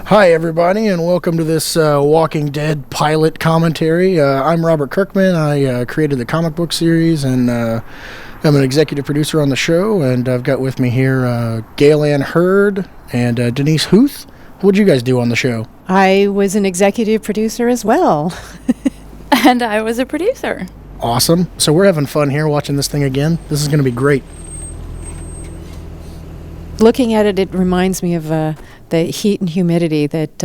Hi, everybody, and welcome to this Walking Dead pilot commentary. I'm Robert Kirkman. I created the comic book series, and I'm an executive producer on the show. And I've got with me here Gale and Hurd and Denise Huth. What'd you guys do on the show? I was an executive producer as well. And I was a producer. Awesome. So we're having fun here watching this thing again. This is going to be great. Looking at it, it reminds me of the heat and humidity that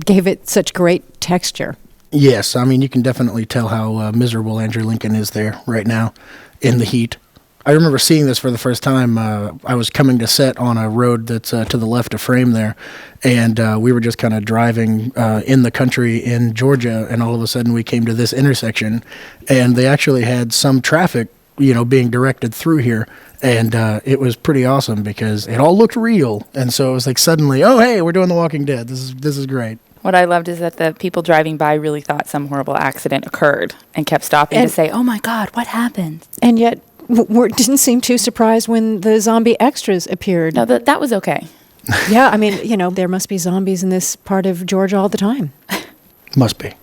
gave it such great texture. Yes, I mean, you can definitely tell how miserable Andrew Lincoln is there right now in the heat. I remember seeing this for the first time. I was coming to set on a road that's to the left of Frame there, and we were just kind of driving in the country in Georgia, and all of a sudden we came to this intersection, and they actually had some traffic, being directed through here, and it was pretty awesome because it all looked real, and so it was like suddenly, oh, hey, we're doing The Walking Dead. This is great. What I loved is that the people driving by really thought some horrible accident occurred and kept stopping to say, oh my God, what happened? And yet didn't seem too surprised when the zombie extras appeared. No, that was okay. Yeah, I mean, there must be zombies in this part of Georgia all the time. Must be.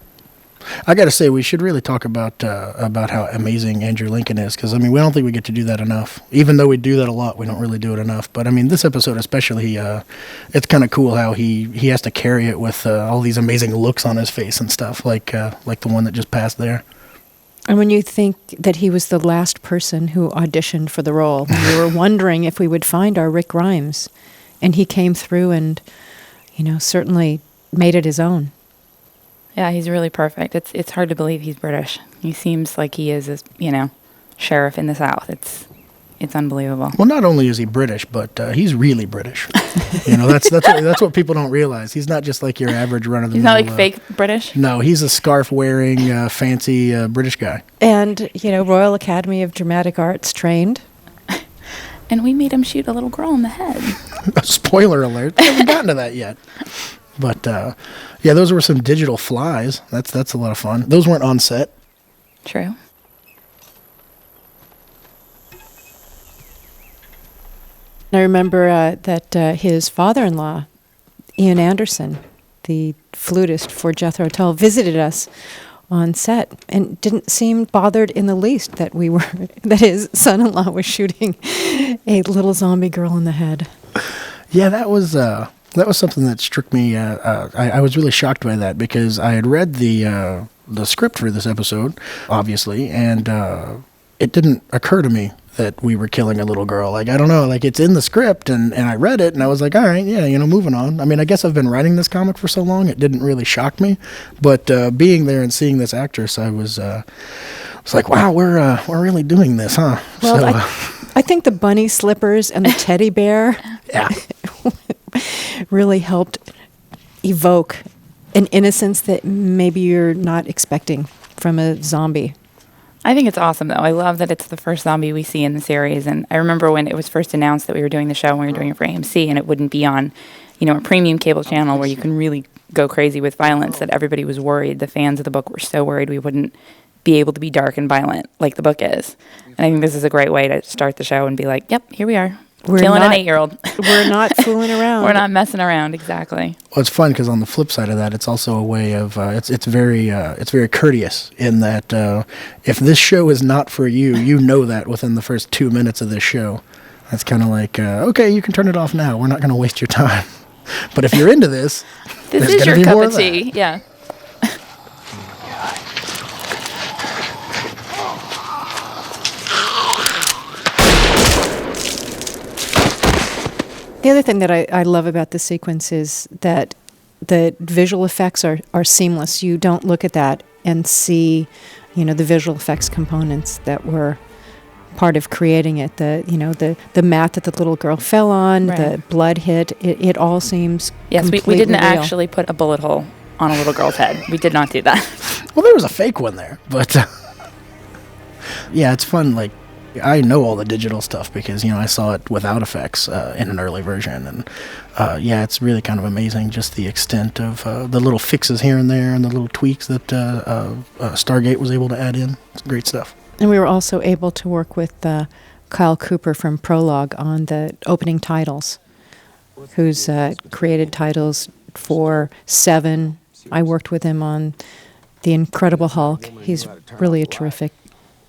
I got to say, we should really talk about how amazing Andrew Lincoln is, because, I mean, we don't think we get to do that enough. Even though we do that a lot, we don't really do it enough. But, I mean, this episode especially, it's kind of cool how he has to carry it with all these amazing looks on his face and stuff, like the one that just passed there. And when you think that he was the last person who auditioned for the role, we were wondering if we would find our Rick Grimes. And he came through and, certainly made it his own. Yeah, he's really perfect. It's hard to believe he's British. He seems like he is, sheriff in the South. It's unbelievable. Well, not only is he British, but he's really British. That's what people don't realize. He's not just like your average run-of-the-mill. He's not like fake British? No, he's a scarf-wearing, fancy British guy. And, Royal Academy of Dramatic Arts trained. And we made him shoot a little girl in the head. Spoiler alert. We haven't gotten to that yet. But, those were some digital flies. That's a lot of fun. Those weren't on set. True. I remember that his father-in-law, Ian Anderson, the flutist for Jethro Tull, visited us on set and didn't seem bothered in the least that that his son-in-law was shooting a little zombie girl in the head. Yeah, that was something that struck me. I was really shocked by that because I had read the script for this episode, obviously, and it didn't occur to me that we were killing a little girl. Like, I don't know, like it's in the script and I read it and I was like, all right, yeah, moving on. I mean, I guess I've been writing this comic for so long, it didn't really shock me, but being there and seeing this actress, I was like, wow, we're really doing this, huh? Well, so, I think the bunny slippers and the teddy bear yeah. really helped evoke an innocence that maybe you're not expecting from a zombie. I think it's awesome, though. I love that it's the first zombie we see in the series. And I remember when it was first announced that we were doing the show and we were doing it for AMC, and it wouldn't be on, a premium cable channel where you can really go crazy with violence, that everybody was worried. The fans of the book were so worried we wouldn't be able to be dark and violent like the book is. And I think this is a great way to start the show and be like, yep, here we are. We're killing an 8-year-old. We're not fooling around. We're not messing around, exactly. Well, it's fun because on the flip side of that, it's also a way of it's very courteous in that if this show is not for you, you know that within the first 2 minutes of this show. That's kind of like okay, you can turn it off now. We're not going to waste your time. But if you're into this, this is your cup of tea. Yeah. The other thing that I love about this sequence is that the visual effects are seamless. You don't look at that and see, the visual effects components that were part of creating it. The mat that the little girl fell on, right. The blood hit. It all seems completely we didn't real. Actually put a bullet hole on a little girl's head. We did not do that. Well, there was a fake one there, but yeah, it's fun. Like, I know all the digital stuff because, I saw it without effects in an early version. And, it's really kind of amazing just the extent of the little fixes here and there and the little tweaks that Stargate was able to add in. It's great stuff. And we were also able to work with Kyle Cooper from Prologue on the opening titles, who's created titles for Seven. I worked with him on The Incredible Hulk. He's really a terrific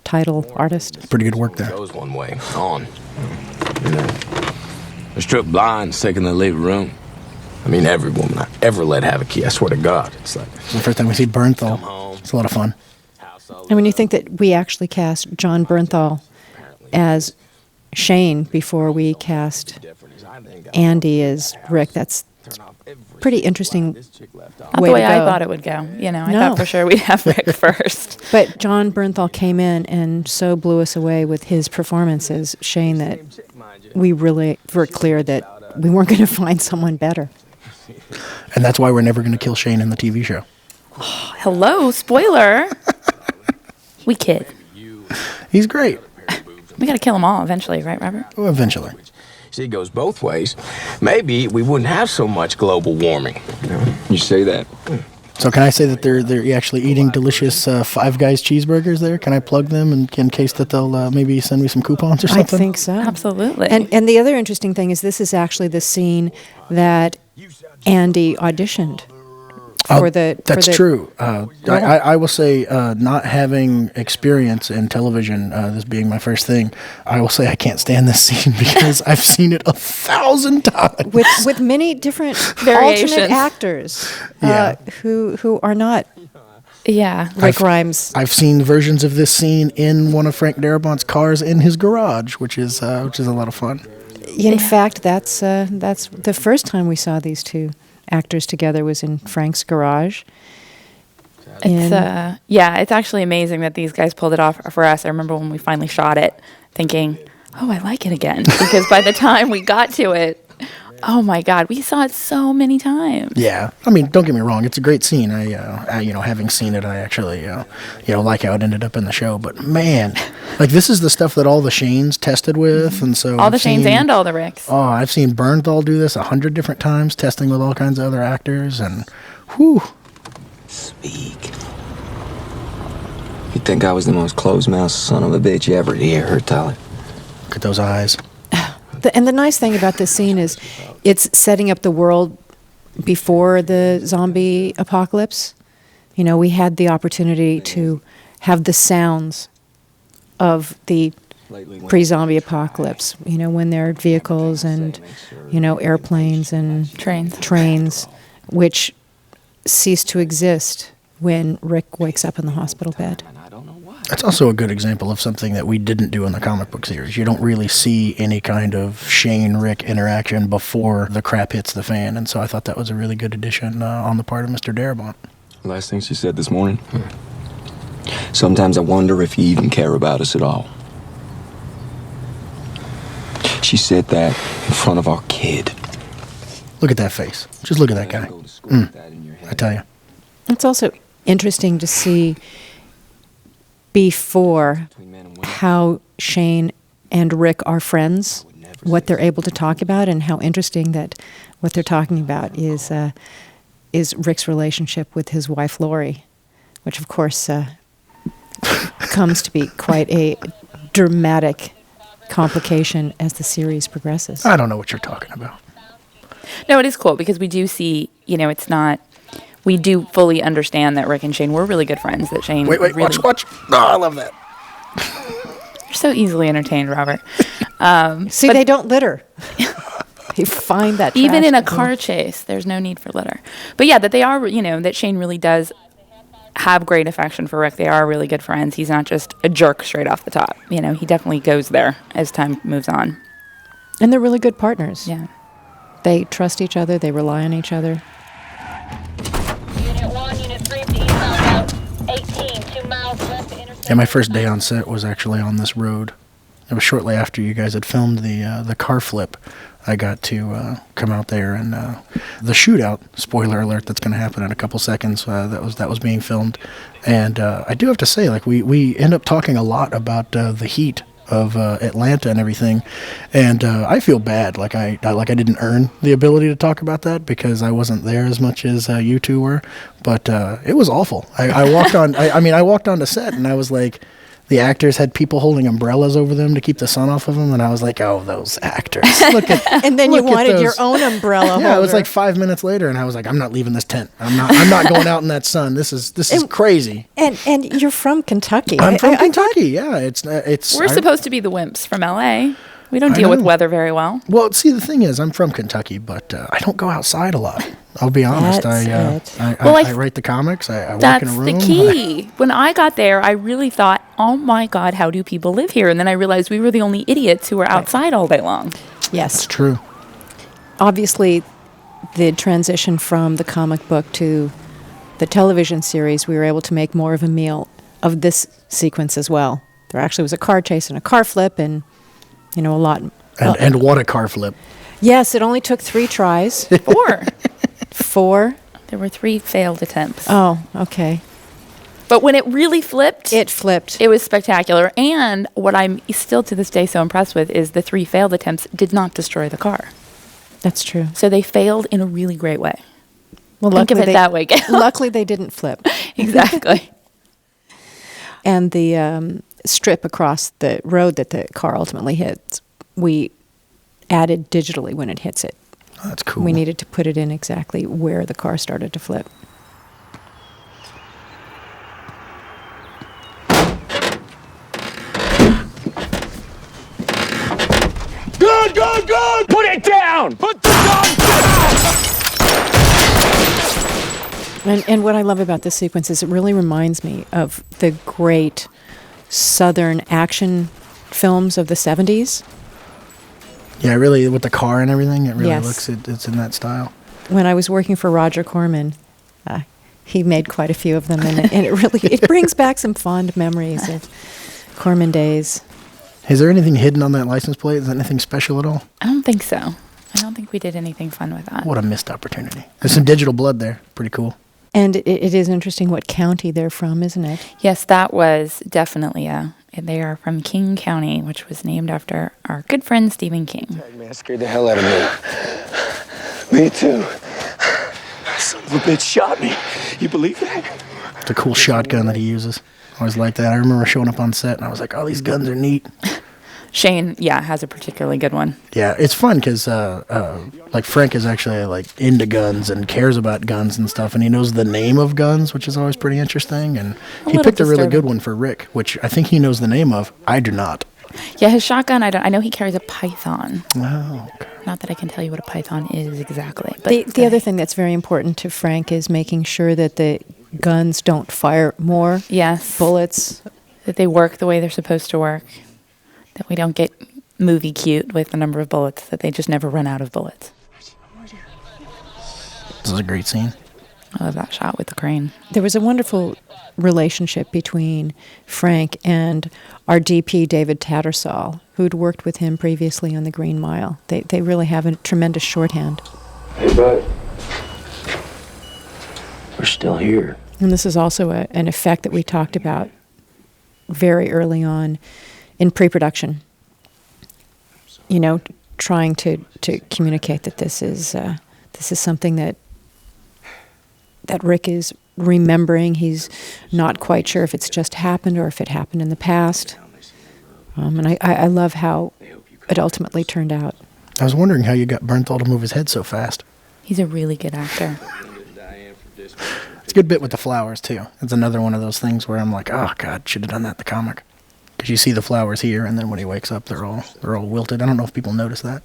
title artist. Pretty good work there. Goes one way, on. You know, they're stripped blind, taking the living room. I mean, every woman I ever let have a key. I swear to God, it's like It's the first time we see Bernthal. It's a lot of fun. And when you think that we actually cast John Bernthal as Shane before we cast Andy as Rick, that's pretty interesting Not way the way to I go. thought it would go. You know, I No. thought for sure we'd have Rick first. But John Bernthal came in and so blew us away with his performance as Shane that we really were clear that we weren't going to find someone better. And that's why we're never going to kill Shane in the TV show. Hello, spoiler. We kid. He's great. We got to kill them all eventually, right, Robert? Well, eventually. see, it goes both ways. Maybe we wouldn't have so much global warming. You say that? So can I say that they're actually eating delicious Five Guys cheeseburgers there? Can I plug them in case that they'll maybe send me some coupons or I something? think so. Absolutely. And the other interesting thing is this is actually the scene that Andy auditioned for the. That's true. I will say, not having experience in television, this being my first thing, I will say I can't stand this scene because I've seen it 1,000 times. With many different Variations. alternate actors who are not yeah. Rick Grimes. I've seen versions of this scene in one of Frank Darabont's cars in his garage, which is a lot of fun. In fact, that's the first time we saw these two actors together was in Frank's garage. It's it's actually amazing that these guys pulled it off for us. I remember when we finally shot it, thinking, "Oh, I like it again," because by the time we got to it, oh my God, we saw it so many times. Yeah, I mean, don't get me wrong; it's a great scene. I having seen it, I actually, like how it ended up in the show. But man, like this is the stuff that all the Shanes tested with, and so All the Shanes and all the Ricks. Oh, I've seen Bernthal do this 100 different times, testing with all kinds of other actors, and whew. Speak. You think I was the most closed-mouthed son of a bitch you ever hear, Hurd, Tyler? Look at those eyes. And the nice thing about this scene is it's setting up the world before the zombie apocalypse. You know, we had the opportunity to have the sounds of the pre-zombie apocalypse, when there are vehicles and, airplanes and trains, which cease to exist when Rick wakes up in the hospital bed. That's also a good example of something that we didn't do in the comic book series. You don't really see any kind of Shane-Rick interaction before the crap hits the fan, and so I thought that was a really good addition on the part of Mr. Darabont. Last thing she said this morning. Sometimes I wonder if you even care about us at all. She said that in front of our kid. Look at that face. Just look at that guy. I tell you. It's also interesting to see before how Shane and Rick are friends, what they're able to talk about, and how interesting that what they're talking about is Rick's relationship with his wife Laurie, which of course comes to be quite a dramatic complication as the series progresses. I don't know what you're talking about. No, it is cool because we do see, it's not. We do fully understand that Rick and Shane were really good friends. That Shane. Wait, really, watch. Oh, I love that. You're so easily entertained, Robert. See, they don't litter. They find that Even trash in a can. car chase, there's no need for litter. But yeah, that they are, that Shane really does have great affection for Rick. They are really good friends. He's not just a jerk straight off the top. He definitely goes there as time moves on. And they're really good partners. Yeah. They trust each other. They rely on each other. Unit 1, Unit 3, to eastbound route 18, 2 miles west of intersection. Yeah, my first day on set was actually on this road. It was shortly after you guys had filmed the car flip. I got to come out there and the shootout. Spoiler alert! That's going to happen in a couple seconds. That was being filmed, and I do have to say, like we end up talking a lot about the heat of Atlanta and everything, and I feel bad. Like I didn't earn the ability to talk about that because I wasn't there as much as you two were. But it was awful. I walked on. I walked onto set and I was like, The actors had people holding umbrellas over them to keep the sun off of them, and I was like, "Oh, those actors!" Look at And then you look at wanted your those. own umbrella Yeah, it was holder. like 5 minutes later, and I was like, "I'm not leaving this tent. I'm not going out in that sun. This is crazy." And you're from Kentucky. I'm from I Kentucky. Yeah, it's We're supposed to be the wimps from LA. We don't deal with know. weather very well. Well, see, the thing is, I'm from Kentucky, but I don't go outside a lot. I'll be honest. That's it. I write the comics. I work That's in a room. the key. When I got there, I really thought, oh my God, how do people live here? And then I realized we were the only idiots who were outside all day long. Yes. It's true. Obviously, the transition from the comic book to the television series, we were able to make more of a meal of this sequence as well. There actually was a car chase and a car flip and, a lot. And what a car flip. Yes, it only took 3 tries. 4. 4? There were 3 failed attempts. Oh, okay. But when it really flipped, It flipped. it was spectacular. And what I'm still to this day so impressed with is the 3 failed attempts did not destroy the car. That's true. So they failed in a really great way. Well, Think of it that way, Gale. Luckily, they didn't flip. Exactly. And the strip across the road that the car ultimately hits, we added digitally when it hits it. Oh, that's cool. We needed to put it in exactly where the car started to flip. Good, good, good! Put it down! Put the gun down! And what I love about this sequence is it really reminds me of the great Southern action films of the 70s. Yeah, really, with the car and everything, it really Yes. looks it's in that style. When I was working for Roger Corman, he made quite a few of them, and it brings back some fond memories of Corman days. Is there anything hidden on that license plate? Is that anything special at all? I don't think so. I don't think we did anything fun with that. What a missed opportunity. There's some digital blood there. Pretty cool. And it is interesting what county they're from, isn't it? Yes, that was definitely they are from King County, which was named after our good friend Stephen King. Man, scared the hell out of me. Me too. Son of a bitch shot me. You believe that? It's a cool shotgun that he uses. I always like that. I remember showing up on set and I was like, oh, these guns are neat. Shane, has a particularly good one. Yeah, it's fun because like Frank is actually like into guns and cares about guns and stuff, and he knows the name of guns, which is always pretty interesting. And he little picked a really disturbing. good one for Rick, which I think he knows the name of. I do not. Yeah, his shotgun, I know he carries a python. Oh, okay. Not that I can tell you what a python is exactly. But The other thing that's very important to Frank is making sure that the guns don't fire more yes, bullets. that they work the way they're supposed to work. That we don't get movie cute with the number of bullets, that they just never run out of bullets. This is a great scene. I love that shot with the crane. There was a wonderful relationship between Frank and our DP, David Tattersall, who'd worked with him previously on The Green Mile. They really have a tremendous shorthand. Hey, bud. We're still here. And this is also an effect that we talked about very early on in pre-production. Trying to communicate that this is something that Rick is remembering. He's not quite sure if it's just happened or if it happened in the past. And I love how it ultimately turned out. I was wondering how you got Bernthal to move his head so fast. He's a really good actor. It's a good bit with the flowers too. It's another one of those things where I'm like, oh God, should have done that in the comic. Because you see the flowers here, and then when he wakes up, they're all wilted. I don't know if people notice that.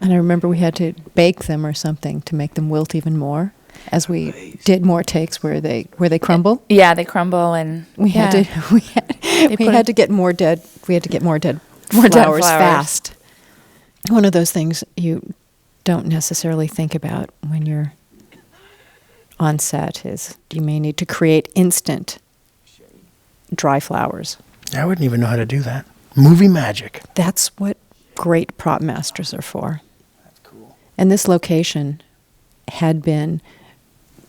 And I remember we had to bake them or something to make them wilt even more, as we did more takes where they crumble. Yeah, they crumble and We had to get more dead flowers fast. One of those things you don't necessarily think about when you're on set is you may need to create instant dry flowers. I wouldn't even know how to do that. Movie magic. That's what great prop masters are for. That's cool. And this location had been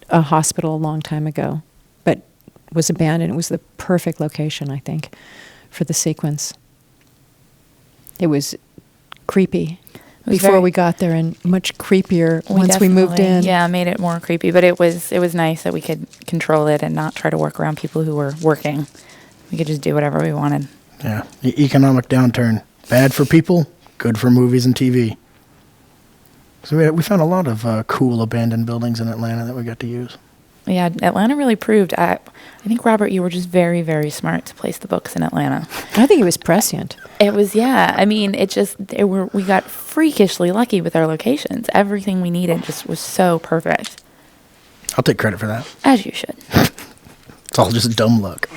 a hospital a long time ago, but was abandoned. It was the perfect location, I think, for the sequence. It was creepy. before we got there, and much creepier once we moved in. Yeah, made it more creepy, but it was nice that we could control it and not try to work around people who were working. We could just do whatever we wanted. Yeah, economic downturn. Bad for people, good for movies and TV. So we found a lot of cool abandoned buildings in Atlanta that we got to use. Yeah, Atlanta really proved. I think, Robert, you were just very, very smart to place the books in Atlanta. I think it was prescient. It was, yeah. I mean, we got freakishly lucky with our locations. Everything we needed just was so perfect. I'll take credit for that. As you should. It's all just dumb luck.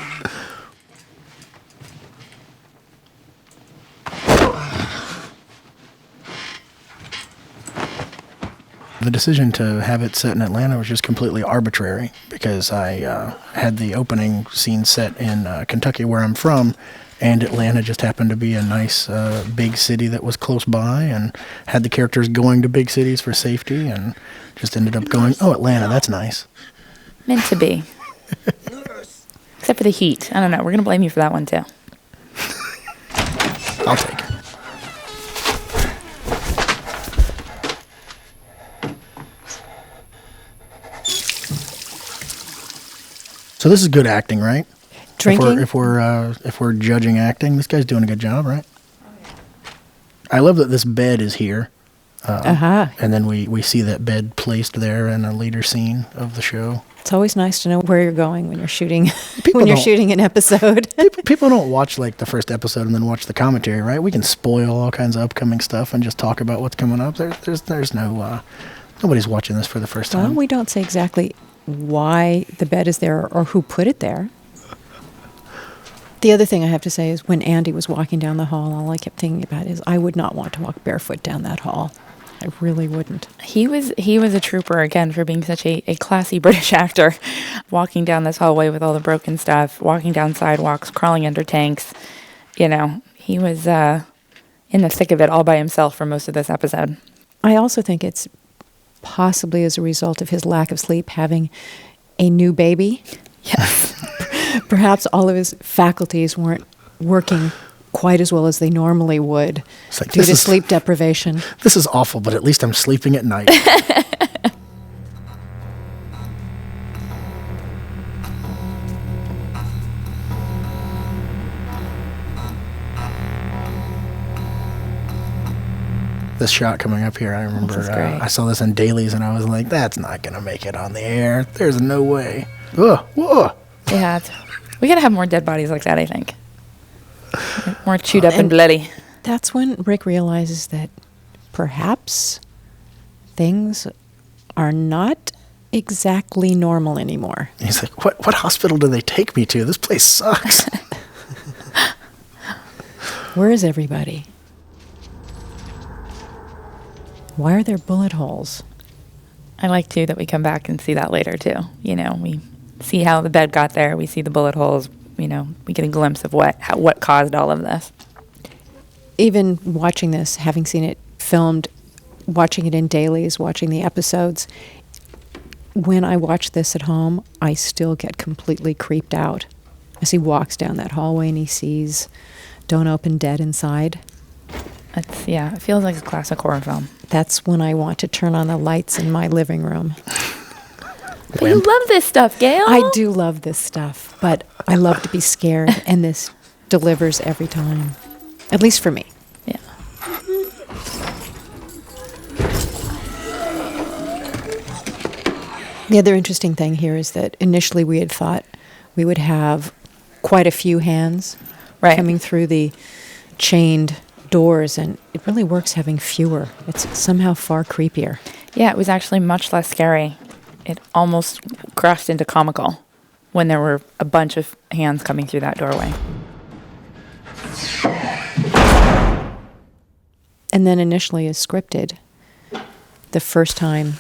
The decision to have it set in Atlanta was just completely arbitrary because I had the opening scene set in Kentucky, where I'm from, and Atlanta just happened to be a nice big city that was close by and had the characters going to big cities for safety, and just ended up going, oh, Atlanta, that's nice. Meant to be. Except for the heat. I don't know. We're going to blame you for that one, too. I'll take it. So this is good acting, right? Drinking? If we're judging acting, this guy's doing a good job, right? I love that this bed is here. And then we see that bed placed there in a later scene of the show. It's always nice to know where you're going when you're shooting shooting an episode. People don't watch like the first episode and then watch the commentary, right? We can spoil all kinds of upcoming stuff and just talk about what's coming up. There's no nobody's watching this for the first time. Well, we don't say exactly why the bed is there or who put it there. The other thing I have to say is when Andy was walking down the hall, all I kept thinking about is I would not want to walk barefoot down that hall. I really wouldn't. He was a trooper, again, for being such a classy British actor. Walking down this hallway with all the broken stuff, walking down sidewalks, crawling under tanks. You know, he was in the thick of it all by himself for most of this episode. I also think it's possibly as a result of his lack of sleep, having a new baby. Yes. Perhaps all of his faculties weren't working quite as well as they normally would due to sleep deprivation. This is awful, but at least I'm sleeping at night. This shot coming up here, I remember I saw this in dailies and I was like, that's not going to make it on the air. There's no way. Ugh, whoa. Yeah, we got to have more dead bodies like that, I think. More chewed up and bloody. That's when Rick realizes that perhaps things are not exactly normal anymore. He's like, what hospital do they take me to? This place sucks. Where is everybody? Why are there bullet holes? I like, too, that we come back and see that later, too. You know, we see how the bed got there. We see the bullet holes. You know, we get a glimpse of what caused all of this. Even watching this, having seen it filmed, watching it in dailies, watching the episodes, when I watch this at home, I still get completely creeped out. As he walks down that hallway and he sees Don't Open Dead inside. It feels like a classic horror film. That's when I want to turn on the lights in my living room. But you love this stuff, Gale. I do love this stuff, but I love to be scared, and this delivers every time. At least for me. Yeah. The other interesting thing here is that initially we had thought we would have quite a few hands coming through the chained doors, and it really works having fewer. It's somehow far creepier. Yeah, it was actually much less scary. It almost crossed into comical when there were a bunch of hands coming through that doorway. And then initially as scripted, the first time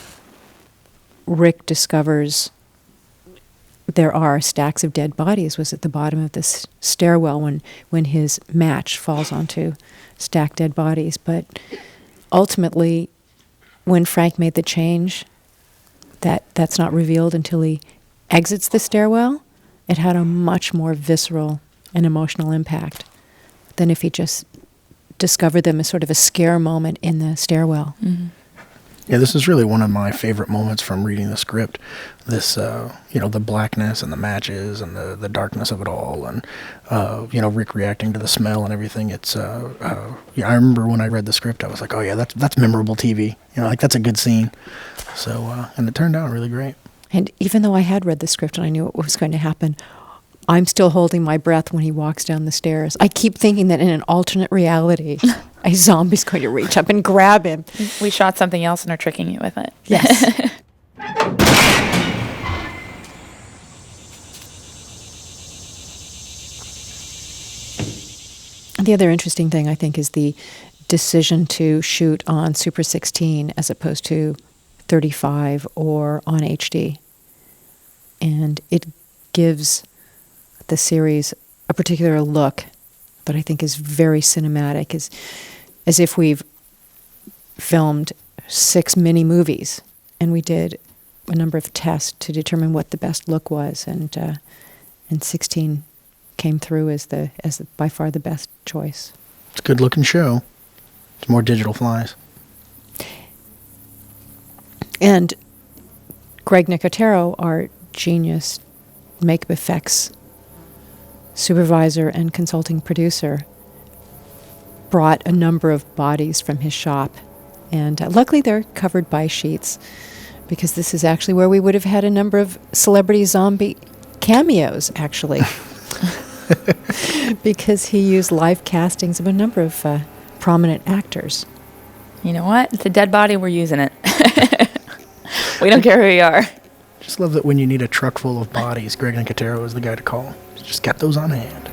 Rick discovers there are stacks of dead bodies was at the bottom of this stairwell when his match falls onto stacked dead bodies. But ultimately, when Frank made the change, that's not revealed until he exits the stairwell. It had a much more visceral and emotional impact than if he just discover them as sort of a scare moment in the stairwell. Mm-hmm. Yeah, this is really one of my favorite moments from reading the script. This, the blackness and the matches and the darkness of it all, and Rick reacting to the smell and everything. It's, I remember when I read the script, I was like, oh yeah, that's memorable TV. That's a good scene. So, and it turned out really great. And even though I had read the script and I knew what was going to happen, I'm still holding my breath when he walks down the stairs. I keep thinking that in an alternate reality, a zombie's going to reach up and grab him. We shot something else and are tricking you with it. Yes. The other interesting thing, I think, is the decision to shoot on Super 16 as opposed to 35 or on HD. And it gives the series a particular look that I think is very cinematic, as if we've filmed 6 mini movies and we did a number of tests to determine what the best look was, and 16 came through as by far the best choice. It's a good looking show. It's more digital flies. And Greg Nicotero, our genius makeup effects supervisor and consulting producer, brought a number of bodies from his shop. And luckily they're covered by sheets, because this is actually where we would have had a number of celebrity zombie cameos, actually. Because he used live castings of a number of prominent actors. You know what? It's a dead body. We're using it. We don't care who you are. Just love that when you need a truck full of bodies, Greg Nicotero is the guy to call. Just got those on hand.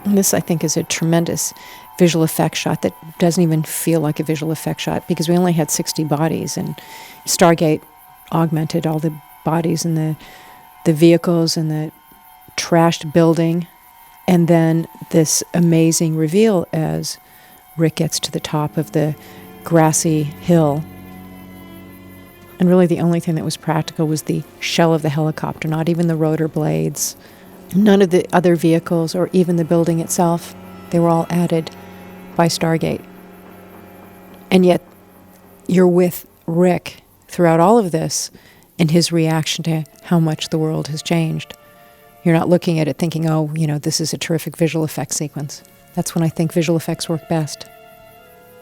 And this, I think, is a tremendous visual effect shot that doesn't even feel like a visual effect shot, because we only had 60 bodies, and Stargate augmented all the bodies and the vehicles and the trashed building, and then this amazing reveal as Rick gets to the top of the grassy hill. And really the only thing that was practical was the shell of the helicopter, not even the rotor blades. None of the other vehicles or even the building itself. They were all added by Stargate. And yet you're with Rick throughout all of this and his reaction to how much the world has changed. You're not looking at it thinking, oh, this is a terrific visual effects sequence. That's when I think visual effects work best,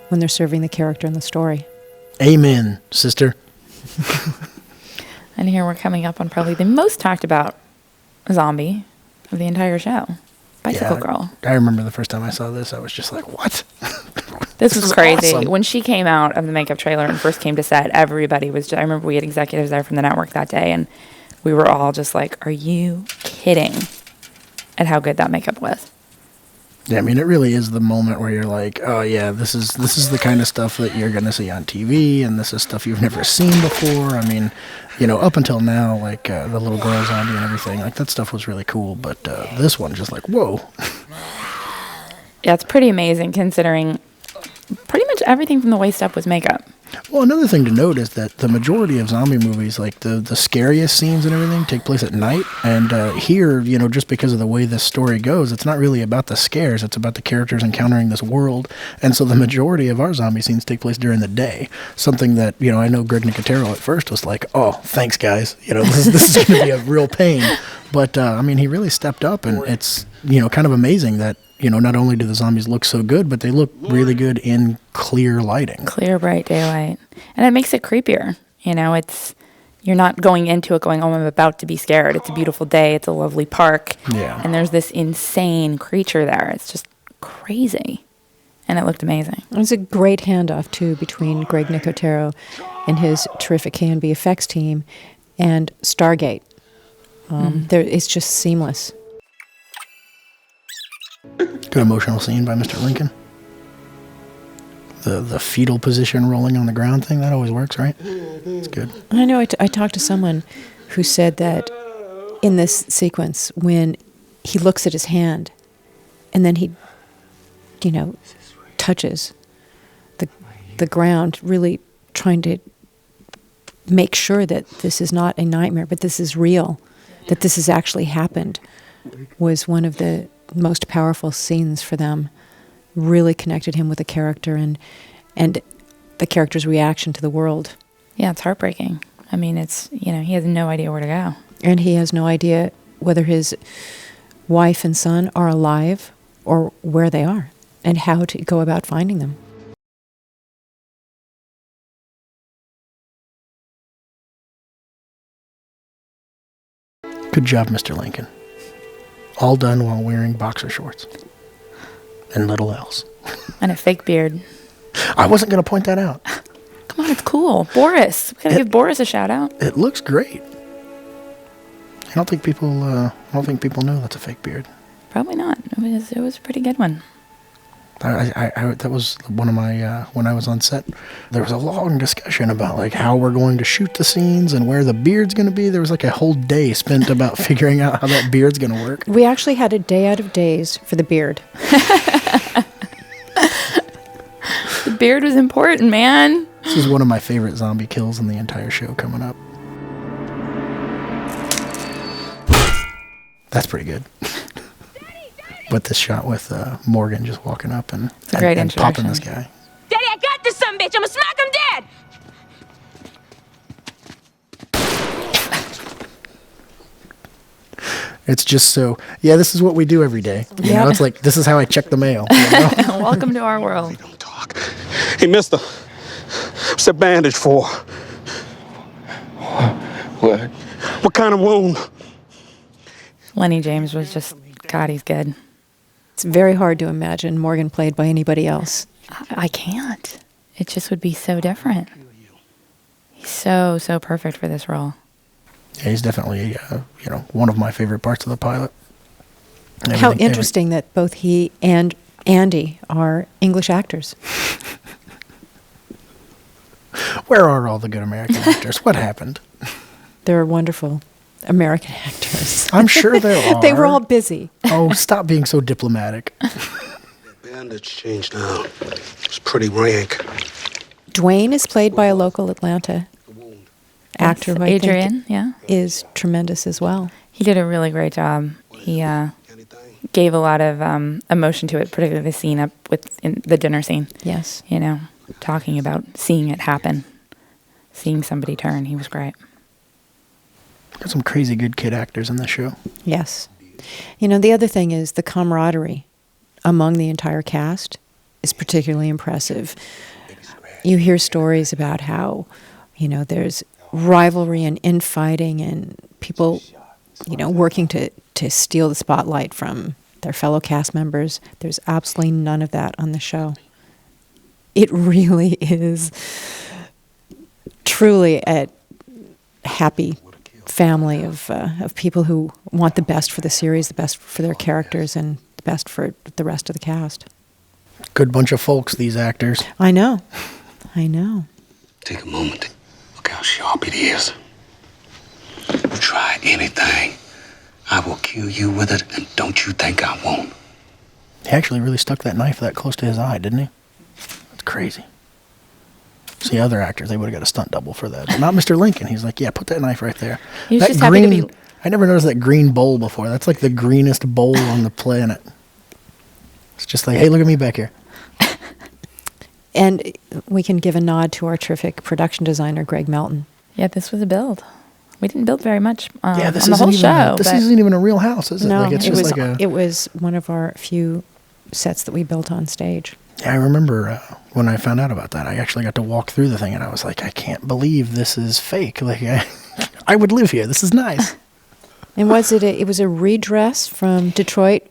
when they're serving the character and the story. Amen, sister. And here we're coming up on probably the most talked about zombie of the entire show, Bicycle Girl. I remember the first time I saw this, I was just like, what? This was crazy. Awesome. When she came out of the makeup trailer and first came to set, everybody was I remember we had executives there from the network that day, and we were all just like, are you kidding at how good that makeup was? Yeah, I mean, it really is the moment where you're like, oh yeah, this is the kind of stuff that you're going to see on TV, and this is stuff you've never seen before. I mean, up until now, like the little girl zombie and everything, like that stuff was really cool, but this one just like, whoa. Yeah, it's pretty amazing considering pretty much everything from the waist up was makeup. Well, another thing to note is that the majority of zombie movies, like the scariest scenes and everything, take place at night. And here, just because of the way this story goes, it's not really about the scares. It's about the characters encountering this world. And so the majority of our zombie scenes take place during the day. Something that, I know Greg Nicotero at first was like, oh, thanks, guys. This is going to be a real pain. But, he really stepped up. And it's, kind of amazing that, not only do the zombies look so good, but they look really good in clear lighting. Clear, bright daylight. And it makes it creepier. You're not going into it going, oh, I'm about to be scared. It's a beautiful day. It's a lovely park. Yeah. And there's this insane creature there. It's just crazy. And it looked amazing. It was a great handoff, too, between Greg Nicotero and his terrific K&B effects team and Stargate. It's just seamless. Good emotional scene by Mr. Lincoln. The fetal position rolling on the ground thing, that always works, right? It's good. I know I talked to someone who said that in this sequence, when he looks at his hand and then he, touches the ground, really trying to make sure that this is not a nightmare, but this is real. that this has actually happened was one of the most powerful scenes for them. Really connected him with the character and the character's reaction to the world. Yeah, it's heartbreaking. I mean, it's, he has no idea where to go. And he has no idea whether his wife and son are alive or where they are and how to go about finding them. Good job, Mr. Lincoln. All done while wearing boxer shorts. And little else. And a fake beard. I wasn't going to point that out. Come on, it's cool. Boris. We got to give Boris a shout out. It looks great. I don't think people know that's a fake beard. Probably not. It was a pretty good one. That was one of my, when I was on set, there was a long discussion about like how we're going to shoot the scenes and where the beard's going to be. There was like a whole day spent about figuring out how that beard's going to work. We actually had a day out of days for the beard. The beard was important, man. This is one of my favorite zombie kills in the entire show coming up. That's pretty good. But this shot with Morgan just walking up and popping this guy. Daddy, I got this son bitch. I'm gonna smack him dead. It's just so, this is what we do every day. You know, it's like, this is how I check the mail. You know? Welcome to our world. Don't talk. Hey, mister. What's that bandage for? What? What kind of wound? Lenny James was just, God, he's good. It's very hard to imagine Morgan played by anybody else. I can't. It just would be so different. He's so perfect for this role. Yeah, he's definitely, one of my favorite parts of the pilot. How interesting that both he and Andy are English actors. Where are all the good American actors? What happened? They're wonderful American actors. I'm sure there are. They were all busy. Oh, stop being so diplomatic. Bandage changed now. It's pretty rank. Dwayne is played by a local Atlanta actor who I Adrian, think is tremendous as well. He did a really great job. He gave a lot of emotion to it, particularly the scene in the dinner scene. Yes. Talking about seeing it happen, seeing somebody turn. He was great. Got some crazy good kid actors in this show. Yes. The other thing is the camaraderie among the entire cast is particularly impressive. You hear stories about how, there's rivalry and infighting and people, working to steal the spotlight from their fellow cast members. There's absolutely none of that on the show. It really is truly a happy family of people who want the best for the series, the best for their characters, and the best for the rest of the cast. Good bunch of folks, these actors. I know. Take a moment. Look how sharp it is. You try anything, I will kill you with it, and don't you think I won't. He actually really stuck that knife that close to his eye, didn't he? That's crazy. See, other actors, they would have got a stunt double for that. But not Mr. Lincoln. He's like, put that knife right there. He was that just green, happy to be... I never noticed that green bowl before. That's like the greenest bowl on the planet. It's just like, hey, look at me back here. And we can give a nod to our terrific production designer, Greg Melton. Yeah, this was a build. We didn't build very much this on the whole show. This isn't even a real house, is it? No, Like, it's just it was one of our few sets that we built on stage. Yeah, I remember when I found out about that, I actually got to walk through the thing, and I was like, I can't believe this is fake. Like, I would live here. This is nice. And it was a redress from Detroit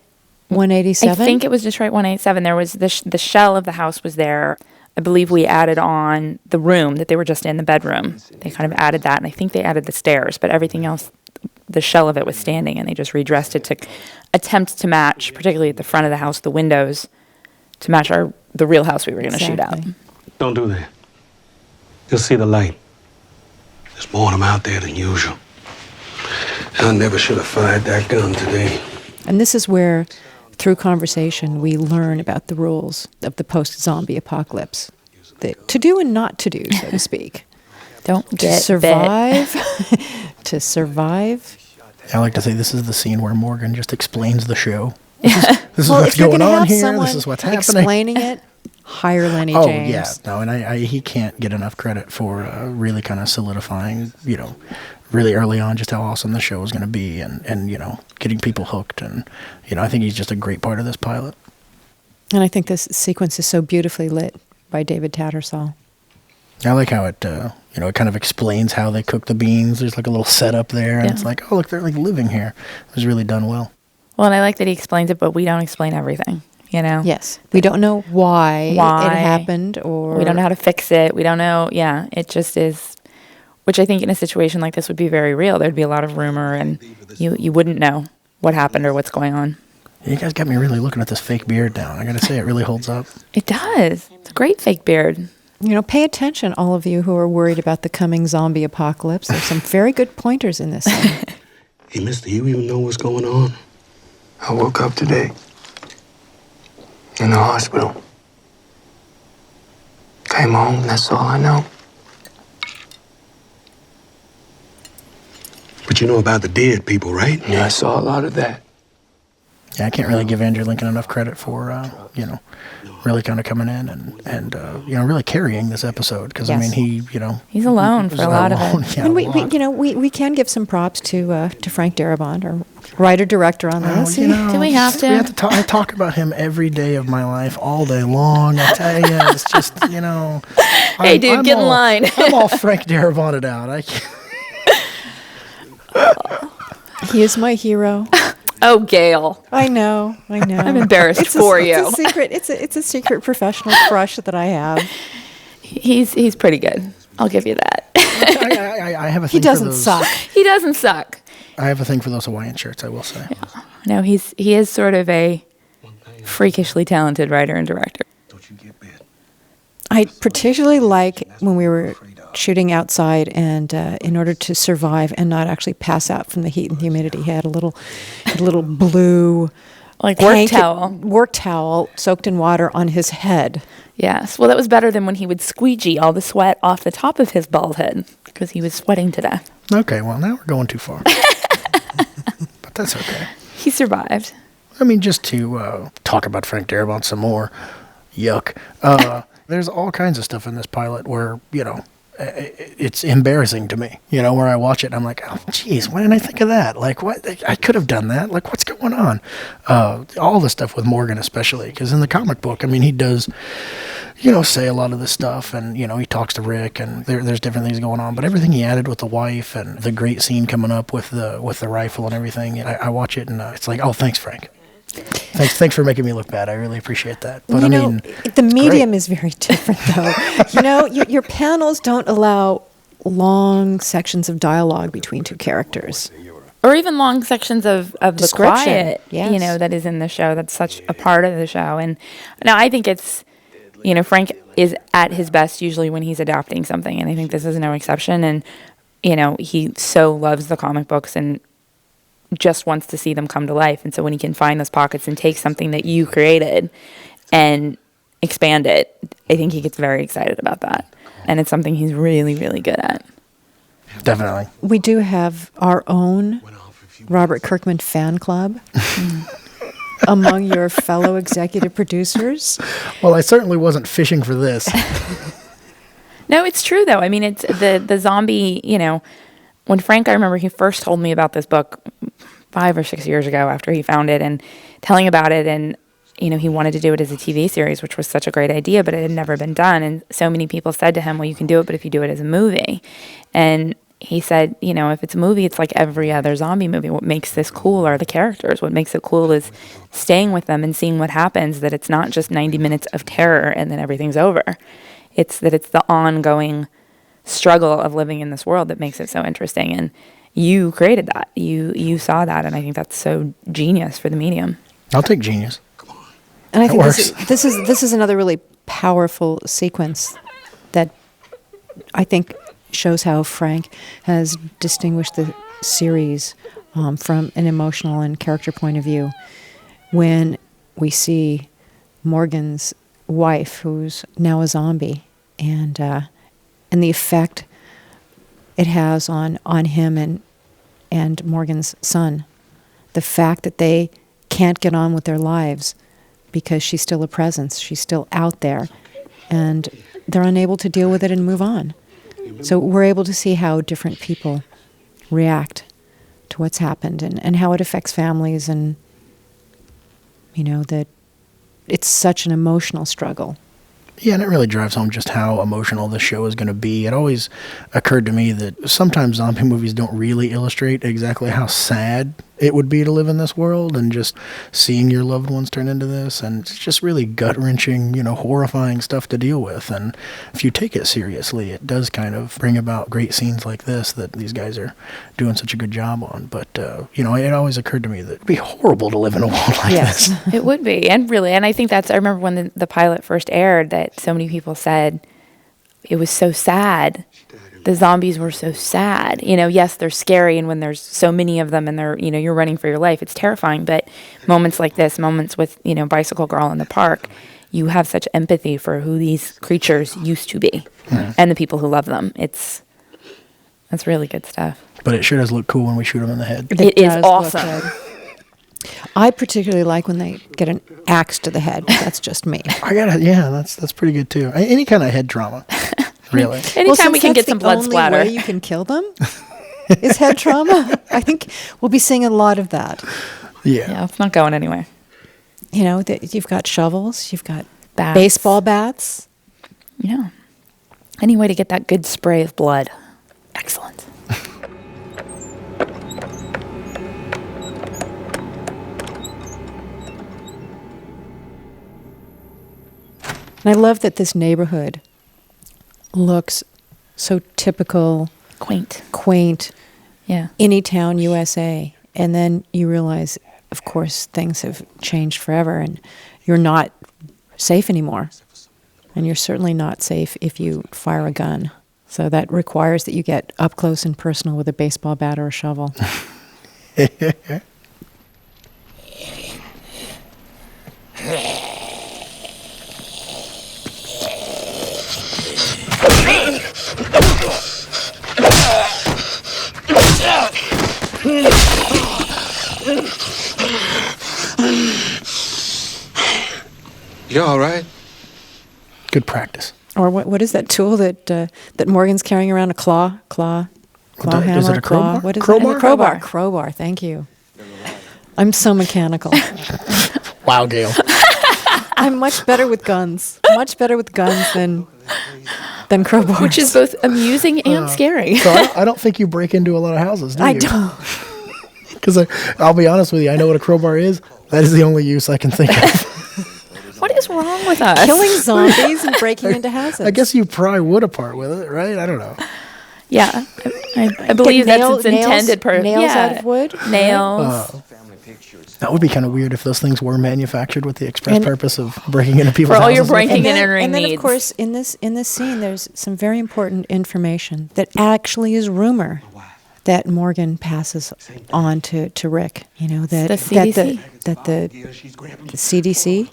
187? I think it was Detroit 187. There was the shell of the house was there. I believe we added on the room that they were just in, the bedroom. They kind of added that, and I think they added the stairs, but everything else, the shell of it was standing, and they just redressed it to attempt to match, particularly at the front of the house, the windows, to match the real house we were going to shoot out. Don't do that. You'll see the light. There's more of them out there than usual. I never should have fired that gun today. And this is where, through conversation, we learn about the rules of the post-zombie apocalypse. The to do and not to do, so to speak. Don't To get survive, to survive, I like to say this is the scene where Morgan just explains the show. This is Well, what's if you're going going to on have here. someone This is what's happening. explaining it, hire Lenny Oh James. yeah, no, and he can't get enough credit for really kind of solidifying, really early on just how awesome the show was going to be, and getting people hooked, and I think he's just a great part of this pilot. And I think this sequence is so beautifully lit by David Tattersall. I like how it it kind of explains how they cook the beans. There's like a little setup there, and it's like, oh look, they're like living here. It was really done well. Well, and I like that he explains it, but we don't explain everything. Yes, we don't know why it happened, or we don't know how to fix it. We don't know. Yeah, it just is, which I think in a situation like this would be very real. There'd be a lot of rumor, and you wouldn't know what happened or what's going on. You guys got me really looking at this fake beard down. I got to say, it really holds up. It does. It's a great fake beard. Pay attention, all of you who are worried about the coming zombie apocalypse. There's some very good pointers in this scene. Hey, mister, you even know what's going on? I woke up today in the hospital. Came home, that's all I know. But you know about the dead people, right? Yeah, I saw a lot of that. Yeah, I can't really give Andrew Lincoln enough credit for, really kind of coming in and really carrying this episode. Because, Yes. He's alone for a lot of it. Yeah, And we we can give some props to Frank Darabont, our writer-director on this. Do we have to? We have to I talk about him every day of my life, all day long. I tell you, it's just, Hey, dude, get in line. I'm all Frank Darabonted out. I can't. He is my hero. Oh, Gale. I know. I'm embarrassed for you. It's a secret professional crush that I have. He's pretty good. I'll give you that. I have a thing He doesn't for those, suck. He doesn't suck. I have a thing for those Hawaiian shirts, I will say. No, he is sort of a freakishly talented writer and director. I particularly like when we were shooting outside, and in order to survive and not actually pass out from the heat and humidity, he had a little blue work towel soaked in water on his head. Yes. Well, that was better than when he would squeegee all the sweat off the top of his bald head because he was sweating to death. Okay, well, now we're going too far. But that's okay. He survived. I mean, just to talk about Frank Darabont some more, yuck. There's all kinds of stuff in this pilot where, it's embarrassing to me, where I watch it and I'm like, oh, geez, why didn't I think of that? Like, what? I could have done that. Like, what's going on? All the stuff with Morgan, especially, because in the comic book, I mean, he does, say a lot of this stuff, and, he talks to Rick, and there's different things going on, but everything he added with the wife and the great scene coming up with the rifle and everything, I watch it and it's like, oh, thanks, Frank. Thanks for making me look bad. I really appreciate that. But the medium is very different, though. Your panels don't allow long sections of dialogue between two characters, or even long sections of the quiet. Yes. That is in the show. That's such a part of the show. And now I think it's, Frank is at his best usually when he's adapting something, and I think this is no exception. And he so loves the comic books and just wants to see them come to life. And so when he can find those pockets and take something that you created and expand it, I think he gets very excited about that. And it's something he's really, really good at. Definitely. We do have our own Robert Kirkman fan club among your fellow executive producers. Well, I certainly wasn't fishing for this. No, it's true, though. I mean, it's the zombie, when Frank, I remember he first told me about this book 5 or 6 years ago after he found it, and telling about it, and he wanted to do it as a TV series, which was such a great idea, but it had never been done. And so many people said to him, well, you can do it, but if you do it as a movie. And he said, if it's a movie, it's like every other zombie movie. What makes this cool are the characters. What makes it cool is staying with them and seeing what happens, that it's not just 90 minutes of terror and then everything's over. It's the ongoing struggle of living in this world that makes it so interesting. And you created that. You saw that, and I think that's so genius for the medium. I'll take genius. And I think works. this is another really powerful sequence that I think shows how Frank has distinguished the series from an emotional and character point of view. When we see Morgan's wife, who's now a zombie, and the effect it has on him, and and Morgan's son. The fact that they can't get on with their lives because she's still a presence, she's still out there, and they're unable to deal with it and move on. So we're able to see how different people react to what's happened and how it affects families, and, you know, that it's such an emotional struggle. Yeah, and it really drives home just how emotional this show is going to be. It always occurred to me that sometimes zombie movies don't really illustrate exactly how sad it would be to live in this world, and just seeing your loved ones turn into this, and it's just really gut-wrenching, you know, horrifying stuff to deal with. And if you take it seriously, it does kind of bring about great scenes like this that these guys are doing such a good job on. But, you know, it always occurred to me that it'd be horrible to live in a world like Yes. this. It would be. And really, and I think I remember when the pilot first aired that so many people said it was so sad. The zombies were so sad. You know, yes, they're scary, and when there's so many of them and they're, you know, you're running for your life, it's terrifying. But moments like this, moments with, you know, Bicycle Girl in the park, you have such empathy for who these creatures used to be and the people who love them. That's really good stuff. But it sure does look cool when we shoot them in the head. It is does look awesome. good. I particularly like when they get an axe to the head. That's just me. That's pretty good too. Any kind of head trauma, really. Anytime since we can that's get some the blood only splatter. way you can kill them is head trauma. I think we'll be seeing a lot of that. Yeah, it's not going anywhere. You know, you've got shovels, you've got Bats. baseball bats. Yeah. Any way to get that good spray of blood. Excellent. And I love that this neighborhood looks so typical, quaint, Yeah. Anytown, USA. And then you realize, of course, things have changed forever, and you're not safe anymore. And you're certainly not safe if you fire a gun. So that requires that you get up close and personal with a baseball bat or a shovel. You all right? Good practice. Or what is that tool that Morgan's carrying around? A claw hammer? Is it a crowbar? What is Crowbar? that? Crowbar. Thank you. I'm so mechanical. Wow, Gale. I'm much better with guns. Much better with guns than crowbars. Which is both amusing and scary. So I don't think you break into a lot of houses, do you? I don't. Because I'll be honest with you, I know what a crowbar is. That is the only use I can think of. What is wrong with us? Killing zombies and breaking into houses. I guess you probably would have part with it, right? I don't know. Yeah. I believe that's its intended purpose. Nails out of wood? Nails. That would be kind of weird if those things were manufactured with the express purpose of breaking into people's For all houses. your breaking and entering and then needs. of course, in this scene, there's some very important information that actually is rumor that Morgan passes on to Rick. You know, that The CDC. that the CDC,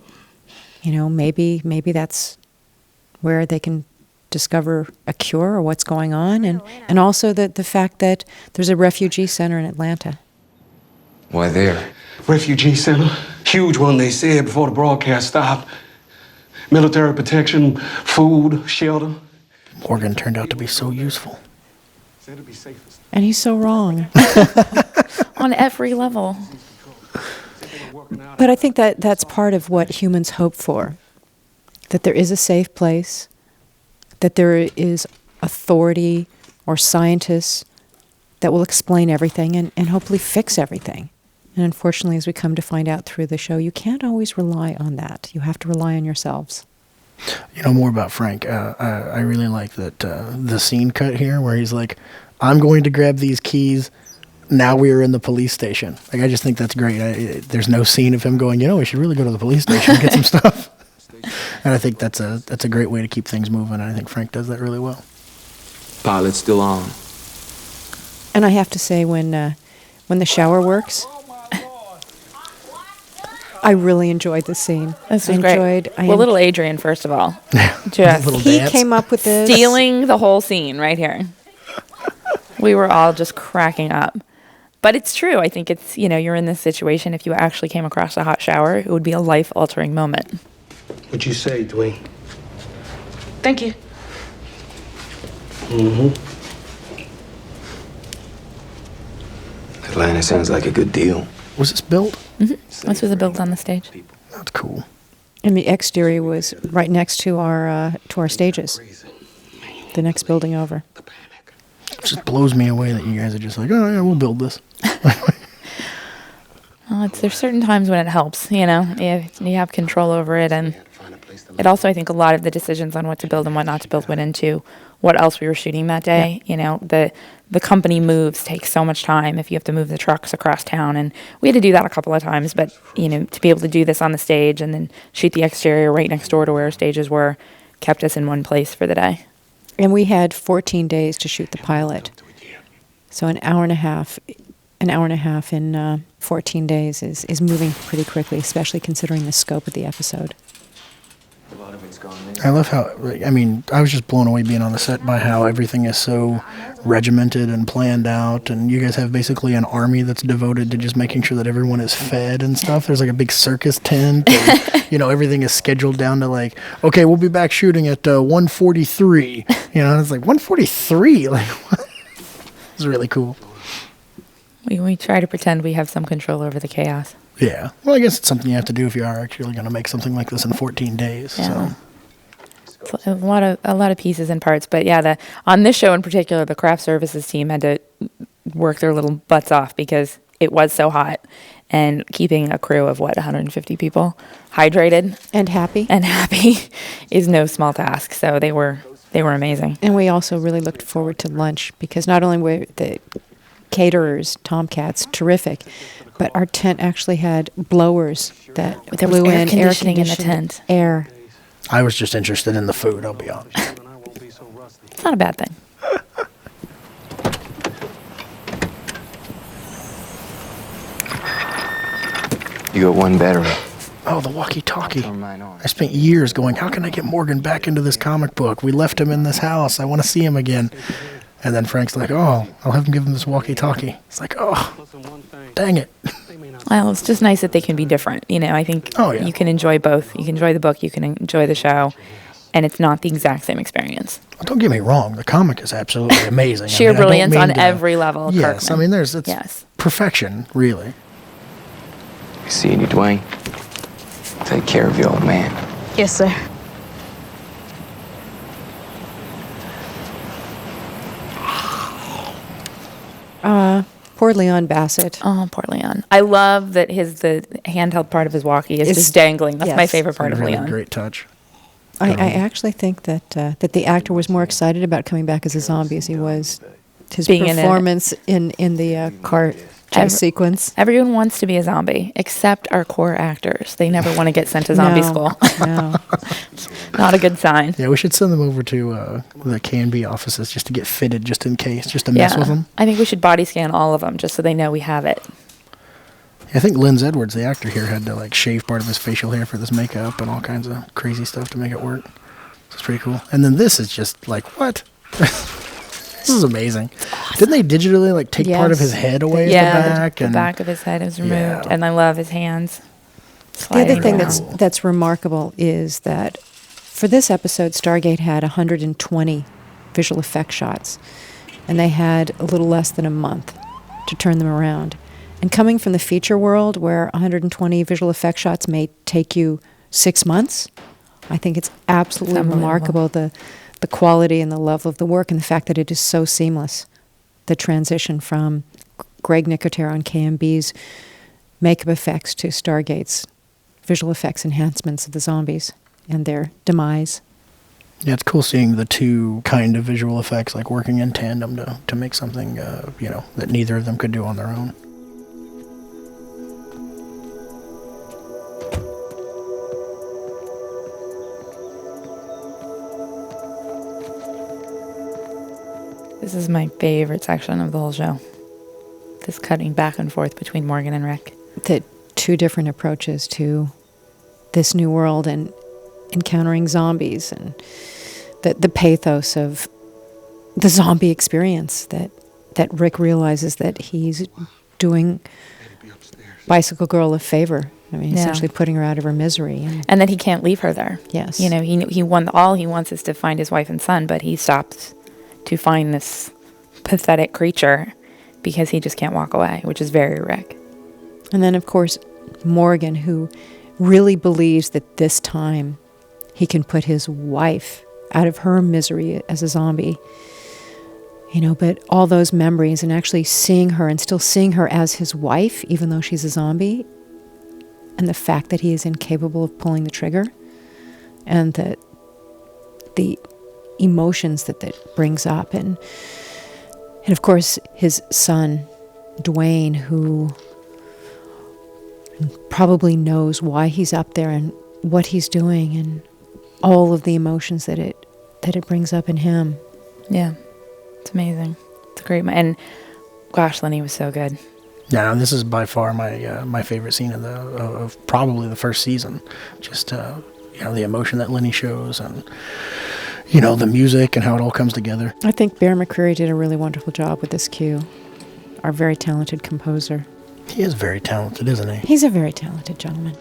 you know, maybe that's where they can discover a cure or what's going on, and also the fact that there's a refugee center in Atlanta. Why there? Refugee center. Huge one, they said, before the broadcast stopped. Military protection, food, shelter. Morgan turned out to be so useful. Said it'd be safest. And he's so wrong. On every level. But I think that's part of what humans hope for, that there is a safe place, that there is authority or scientists that will explain everything and hopefully fix everything. And unfortunately, as we come to find out through the show, you can't always rely on that. You have to rely on yourselves. You know, more about Frank. I really like that the scene cut here where he's like, I'm going to grab these keys. Now we are in the police station. Like, I just think that's great. There's no scene of him going, you know, we should really go to the police station and get some stuff. And I think that's a great way to keep things moving. And I think Frank does that really well. Pilot's still on. And I have to say, when the shower works, I really enjoyed this scene. This was great. Little Adrian, first of all. Just he came up with this. Stealing the whole scene right here. We were all just cracking up. But it's true. I think it's, you're in this situation. If you actually came across a hot shower, it would be a life-altering moment. What'd you say, Dwayne? Thank you. Atlanta sounds like a good deal. Was this built? This was a build on the stage. That's cool. And the exterior was right next to our stages. The next building over. It just blows me away that you guys are just like, oh yeah, we'll build this. Well, there's certain times when it helps, you have control over it, and it also, I think, a lot of the decisions on what to build and what not to build went into what else we were shooting that day. The company moves take so much time if you have to move the trucks across town, and we had to do that a couple of times, but to be able to do this on the stage and then shoot the exterior right next door to where our stages were kept us in one place for the day. And we had 14 days to shoot the pilot. So an hour and a half in 14 days is moving pretty quickly, especially considering the scope of the episode. I love how, I was just blown away being on the set by how everything is so regimented and planned out, and you guys have basically an army that's devoted to just making sure that everyone is fed and stuff. There's like a big circus tent, and, everything is scheduled down to like, okay, we'll be back shooting at 1:43. And it's like 1:43, like what? It's really cool. We try to pretend we have some control over the chaos. Yeah. Well, I guess it's something you have to do if you are actually going to make something like this in 14 days. Yeah. So. It's a lot of pieces and parts, but yeah, on this show in particular, the craft services team had to work their little butts off because it was so hot, and keeping a crew of 150 people hydrated and happy is no small task. So they were amazing. And we also really looked forward to lunch because not only were the caterers, Tomcats, terrific, but our tent actually had blowers that there was blew air in conditioning in the tent. Air. I was just interested in the food, I'll be honest. It's not a bad thing. You got one battery. Oh, the walkie-talkie. I spent years going, how can I get Morgan back into this comic book? We left him in this house. I want to see him again. And then Frank's like, oh, I'll have him give him this walkie-talkie. It's like, oh, dang it. Well, it's just nice that they can be different. I think you can enjoy both. You can enjoy the book, you can enjoy the show, and it's not the exact same experience. Well, don't get me wrong. The comic is absolutely amazing. Sheer brilliance on every level. Yes, Kirkman. It's perfection, really. Seeing you, Dwayne. Take care of your old man. Yes, sir. Poor Leon Bassett. Oh, poor Leon. I love that the handheld part of his walkie is just dangling. That's my favorite part of Really Leon. Great touch. I actually think that the actor was more excited about coming back as a zombie as he was his Being performance in the car chase sequence. Everyone wants to be a zombie, except our core actors. They never want to get sent to zombie school. No. Not a good sign. Yeah, we should send them over to the K&B offices just to get fitted, just in case, just to mess with them. I think we should body scan all of them just so they know we have it. I think Linz Edwards, the actor here, had to shave part of his facial hair for this makeup and all kinds of crazy stuff to make it work. It's pretty cool. And then this is just like, what? This is amazing. Awesome. Didn't they digitally take part of his head away at the back? The back of his head is removed, and I love his hands. The other thing that's remarkable is that for this episode, Stargate had 120 visual effect shots, and they had a little less than a month to turn them around. And coming from the feature world, where 120 visual effect shots may take you 6 months, I think it's absolutely remarkable the quality and the level of the work, and the fact that it is so seamless. The transition from Greg Nicotero on KMB's makeup effects to Stargate's visual effects enhancements of the zombies and their demise. Yeah, it's cool seeing the two kind of visual effects working in tandem to make something that neither of them could do on their own. This is my favorite section of the whole show. This cutting back and forth between Morgan and Rick. The two different approaches to this new world and encountering zombies, and the pathos of the zombie experience that Rick realizes that he's doing Bicycle Girl a favor. I mean, Yeah. essentially putting her out of her misery. And then he can't leave her there. Yes. You know, he all he wants is to find his wife and son, but he stops to find this pathetic creature because he just can't walk away, which is very Rick. And then, of course, Morgan, who really believes that this time he can put his wife out of her misery as a zombie. You know, but all those memories and actually seeing her and still seeing her as his wife, even though she's a zombie, and the fact that he is incapable of pulling the trigger, and the emotions that brings up, and of course his son, Dwayne, who probably knows why he's up there and what he's doing, and all of the emotions that it brings up in him. Yeah, it's amazing. It's a great, and gosh, Lenny was so good. Yeah, this is by far my favorite scene of probably the first season. Just the emotion that Lenny shows, and the music and how it all comes together. I think Bear McCreary did a really wonderful job with this cue. Our very talented composer. He is very talented, isn't he? He's a very talented gentleman.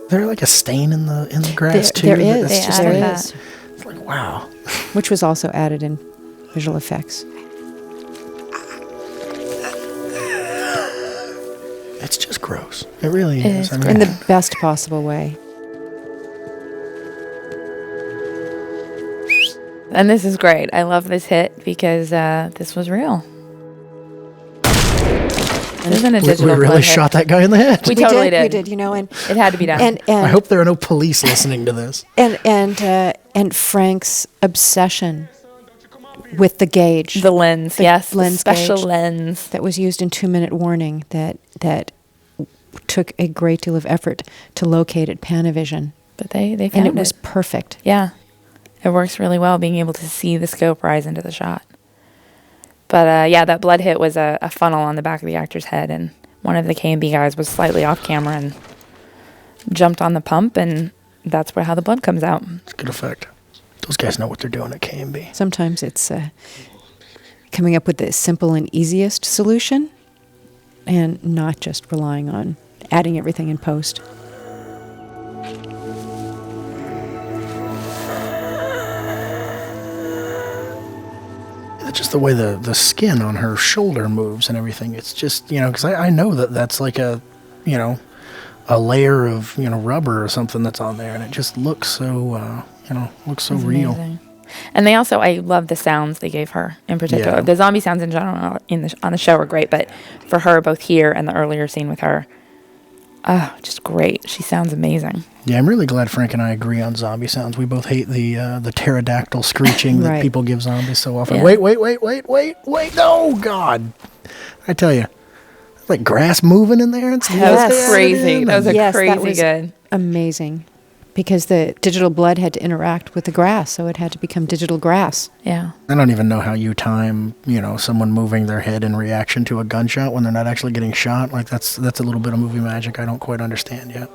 Is there like a stain in the grass too? There is. That's just There like, is. It's like, wow. Which was also added in visual effects. It's just gross. It really It is. is I mean, In the best possible way. And this is great. I love this hit because this was real. This isn't a we digital really blood shot hit. that guy in the head. We totally did. We did, and It had to be done. and I hope there are no police listening to this. and Frank's obsession with the gauge. The lens, yes, the lens special gauge lens. that was used in 2-minute warning that took a great deal of effort to locate at Panavision. But they found And it was perfect. Yeah, it works really well being able to see the scope rise into the shot. But that blood hit was a funnel on the back of the actor's head, and one of the K&B guys was slightly off camera and jumped on the pump, and that's how the blood comes out. It's a good effect. Those guys know what they're doing at K&B. Sometimes it's coming up with the simple and easiest solution and not just relying on adding everything in post. Just the way the skin on her shoulder moves and everything. It's just, because I know that's like a layer of, rubber or something that's on there, and it just looks so, looks so real. Amazing. And I love the sounds they gave her in particular. Yeah. The zombie sounds in general on the show are great, but for her, both here and the earlier scene with her, just great. She sounds amazing. Yeah, I'm really glad Frank and I agree on zombie sounds. We both hate the pterodactyl screeching that Right. people give zombies so often. Yeah. Wait. No, God. I tell you. Like grass moving in there and stuff. That was Yes. crazy. That was Yes, that crazy was good. Amazing. Because the digital blood had to interact with the grass, so it had to become digital grass. Yeah. I don't even know how you time, someone moving their head in reaction to a gunshot when they're not actually getting shot. Like that's a little bit of movie magic I don't quite understand yet.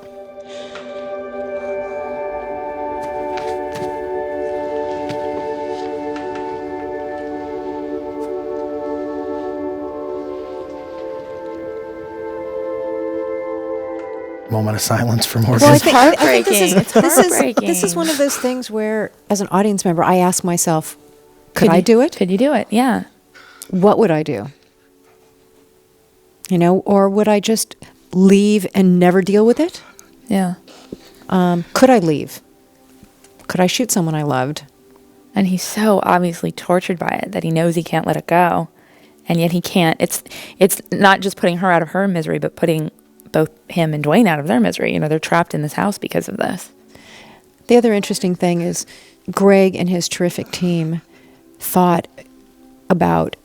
Moment of silence for Morgan. Well, It's heartbreaking. It's heartbreaking. This is one of those things where, as an audience member, I ask myself, could I do it? Could you do it? Yeah. What would I do? Or would I just leave and never deal with it? Yeah. Could I leave? Could I shoot someone I loved? And he's so obviously tortured by it that he knows he can't let it go. And yet he can't. It's not just putting her out of her misery, but putting both him and Dwayne out of their misery. They're trapped in this house because of this. The other interesting thing is Greg and his terrific team thought about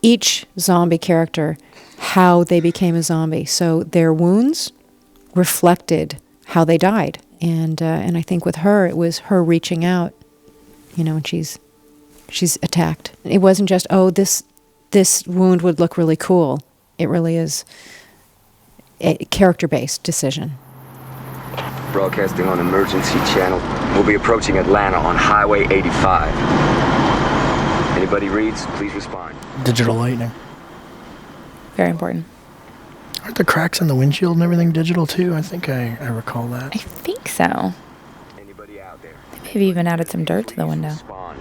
each zombie character, how they became a zombie. So their wounds reflected how they died. And I think with her, it was her reaching out, and she's attacked. It wasn't just, this wound would look really cool. It really is. a character-based decision. Broadcasting on emergency channel. We'll be approaching Atlanta on Highway 85. Anybody reads, please respond. Digital lightning. Very important. Aren't the cracks in the windshield and everything digital too? I think I recall that. I think so. Anybody out there? They maybe even added some dirt to the window. Respond.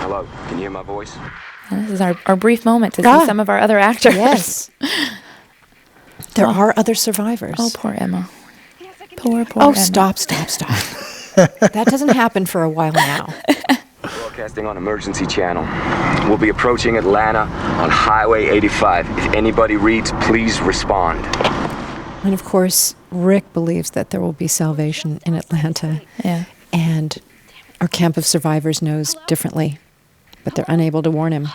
Hello, can you hear my voice? And this is our brief moment to see some of our other actors. Yes. There are other survivors. Oh, poor Emma. Poor Oh, Emma. stop. That doesn't happen for a while now. Broadcasting on emergency channel. We'll be approaching Atlanta on Highway 85. If anybody reads, please respond. And of course, Rick believes that there will be salvation in Atlanta. Yeah. And our camp of survivors knows differently, but they're unable to warn him.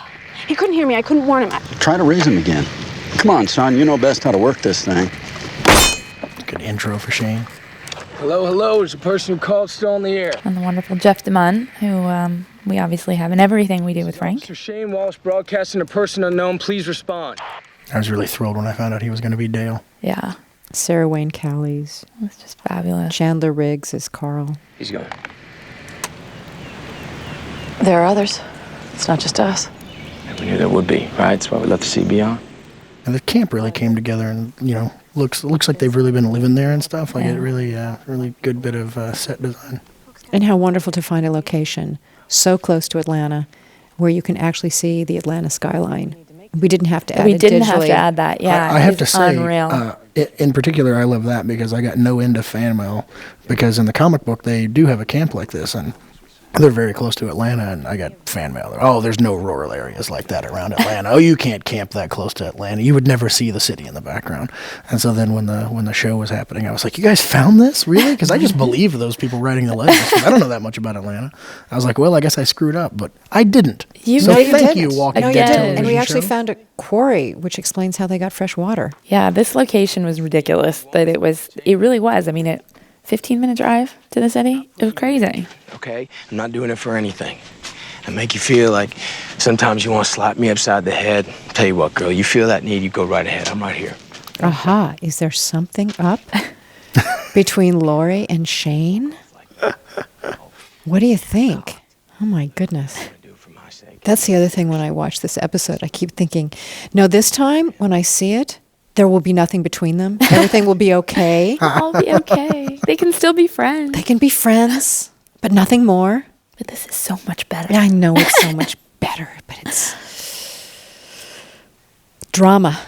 He couldn't hear me. I couldn't warn him. Try to raise him again. Come on, son. You know best how to work this thing. Good intro for Shane. Hello. Is the person who called still on the air? And the wonderful Jeff DeMunn, who we obviously have in everything we do with Frank. Officer Shane Walsh broadcasting to person unknown. Please respond. I was really thrilled when I found out he was going to be Dale. Yeah. Sarah Wayne Callies. It's just fabulous. Chandler Riggs is Carl. He's going. There are others. It's not just us. We knew there would be, right? That's why we left the CB on. And the camp really came together, and looks like they've really been living there and stuff. Like it really good bit of set design. And how wonderful to find a location so close to Atlanta where you can actually see the Atlanta skyline. We didn't have to add it digitally. We didn't have to add that, yeah. I have to say, unreal. In particular, I love that because I got no end of fan mail. Because in the comic book, they do have a camp like this, and they're very close to Atlanta, and I got fan mail. Oh, there's no rural areas like that around Atlanta. Oh, you can't camp that close to Atlanta. You would never see the city in the background. And so then when the show was happening, I was like, you guys found this? Really? Because I just believe those people writing the letters. 'Cause I don't know that much about Atlanta. I was like, well, I guess I screwed up, but I didn't. So thank you, Walking Dead Dead television. television And we actually show. found a quarry, which explains how they got fresh water. Yeah, this location was ridiculous. That it really was. I mean, 15-minute drive to the city. It was crazy. Okay? I'm not doing it for anything. I make you feel like sometimes you want to slap me upside the head. Tell you what, girl, you feel that need, you go right ahead. I'm right here. Aha, is there something up between Laurie and Shane? What do you think? Oh my goodness. That's the other thing when I watch this episode. I keep thinking, no, this time when I see it, there will be nothing between them. Everything will be okay. I'll be okay. They can still be friends. They can be friends, but nothing more. But this is so much better. I know it's so much better, but it's drama.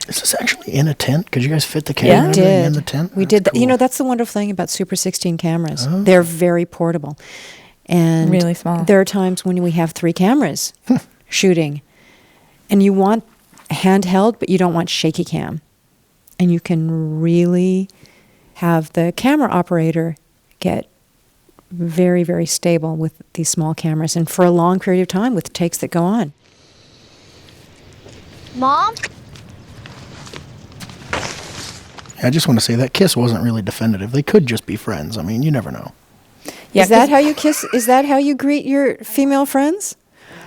Is this actually in a tent? Could you guys fit the camera in the tent? We did. Cool. That's the wonderful thing about Super 16 cameras. Oh. They're very portable. And really small. There are times when we have 3 cameras shooting, and you want handheld, but you don't want shaky cam. And you can really have the camera operator get very, very stable with these small cameras, and for a long period of time with takes that go on. Mom? I just want to say that kiss wasn't really definitive. They could just be friends. I mean, you never know. Yeah, is that how you kiss? Is that how you greet your female friends?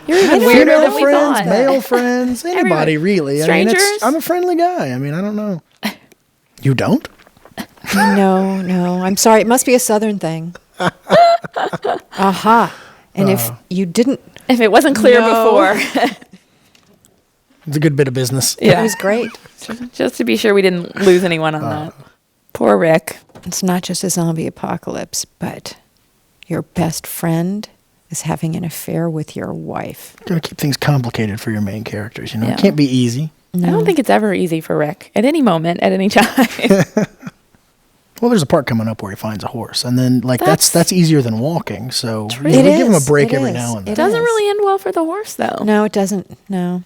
You're even weirder than we friends, thought. male friends, anybody really. Strangers? I mean, I'm a friendly guy. I mean, I don't know. You don't? No. I'm sorry. It must be a Southern thing. Aha. And if you didn't... If it wasn't clear before. It's a good bit of business. Yeah. It was great. Just to be sure we didn't lose anyone on that. Poor Rick. It's not just a zombie apocalypse, but your best friend is having an affair with your wife. Gotta keep things complicated for your main characters, you know? It can't be easy. No. I don't think it's ever easy for Rick. At any moment, at any time. Well, there's a part coming up where he finds a horse, and then that's easier than walking. So we give him a break every now and then. It doesn't really end well for the horse, though. No, it doesn't. No.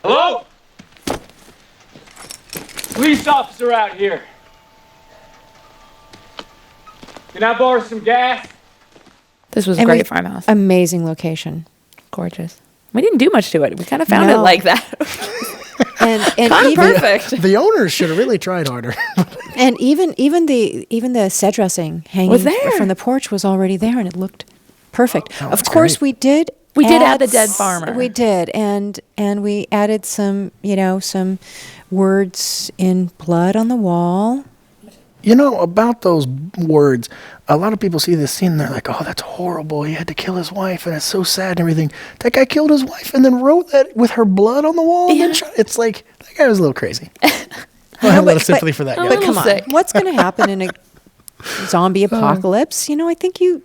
Hello? Police officer out here. Can I borrow some gas? This was a great farmhouse. Amazing location. Gorgeous. We didn't do much to it. We kind of found it like that. and even perfect. The owners should have really tried harder. And even the set dressing hanging from the porch was already there, and it looked perfect. Of course, we did We did add the dead farmer. We did, and we added some words in blood on the wall. You know, about those words, a lot of people see this scene and they're like, oh, that's horrible. He had to kill his wife and it's so sad and everything. That guy killed his wife and then wrote that with her blood on the wall. And then it's like, that guy was a little crazy. I have a lot of sympathy for that guy. But come on, what's going to happen in a zombie apocalypse? I think you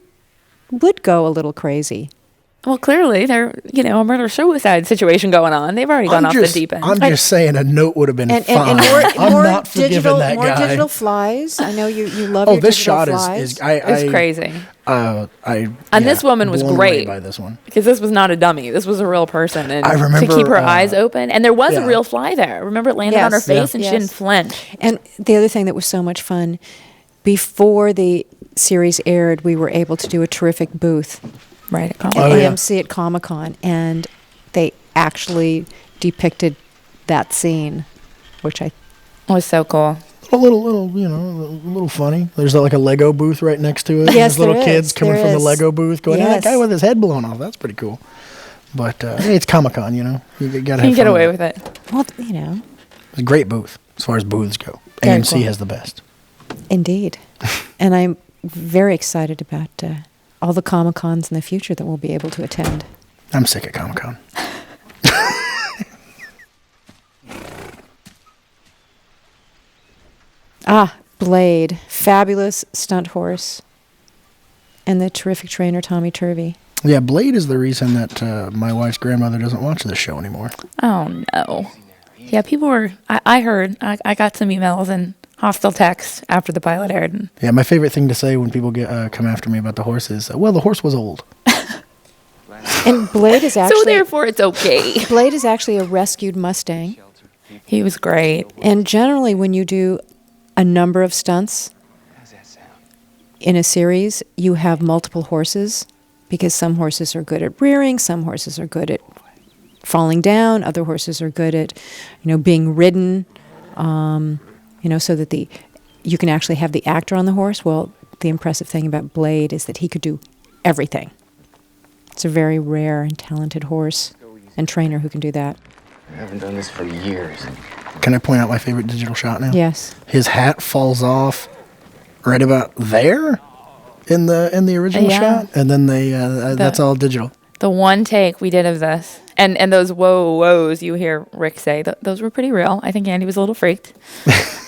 would go a little crazy. Well, clearly, there's a murder-suicide situation going on. They've already gone off the deep end. I'm just saying a note would have been fine. And I'm not forgiving that guy. More digital flies. I know you love your this digital shot flies. It's crazy. And this woman was great by this one, because this was not a dummy. This was a real person, and I remember, to keep her eyes open. And there was a real fly there. Remember, it landed on her face, and she didn't flinch. And the other thing that was so much fun, before the series aired, we were able to do a terrific booth. Right, at AMC at Comic-Con, and they actually depicted that scene, which I was so cool. A little funny. There's like a Lego booth right next to it. Yes, There's little kids coming from the Lego booth going, that guy with his head blown off. That's pretty cool. But hey, it's Comic-Con, you gotta have get away with it. Well, it's a great booth as far as booths go. Very AMC cool. has the best. Indeed. And I'm very excited about all the Comic-Cons in the future that we'll be able to attend. I'm sick of Comic-Con. Blade. Fabulous stunt horse. And the terrific trainer, Tommy Turvey. Yeah, Blade is the reason that my wife's grandmother doesn't watch this show anymore. Oh, no. Yeah, people were... I heard. I got some emails and hostile texts after the pilot aired. Yeah, my favorite thing to say when people come after me about the horse is, well, the horse was old. And Blade is actually... So therefore it's okay. Blade is actually a rescued Mustang. He was great. And generally when you do a number of stunts in a series, you have multiple horses because some horses are good at rearing, some horses are good at falling down, other horses are good at, being ridden, so that you can actually have the actor on the horse. Well, the impressive thing about Blade is that he could do everything. It's a very rare and talented horse and trainer who can do that. I haven't done this for years. Can I point out my favorite digital shot now? Yes. His hat falls off right about there in the original shot, and then that's all digital. The one take we did of this, and those whoas you hear Rick say, those were pretty real. I think Andy was a little freaked.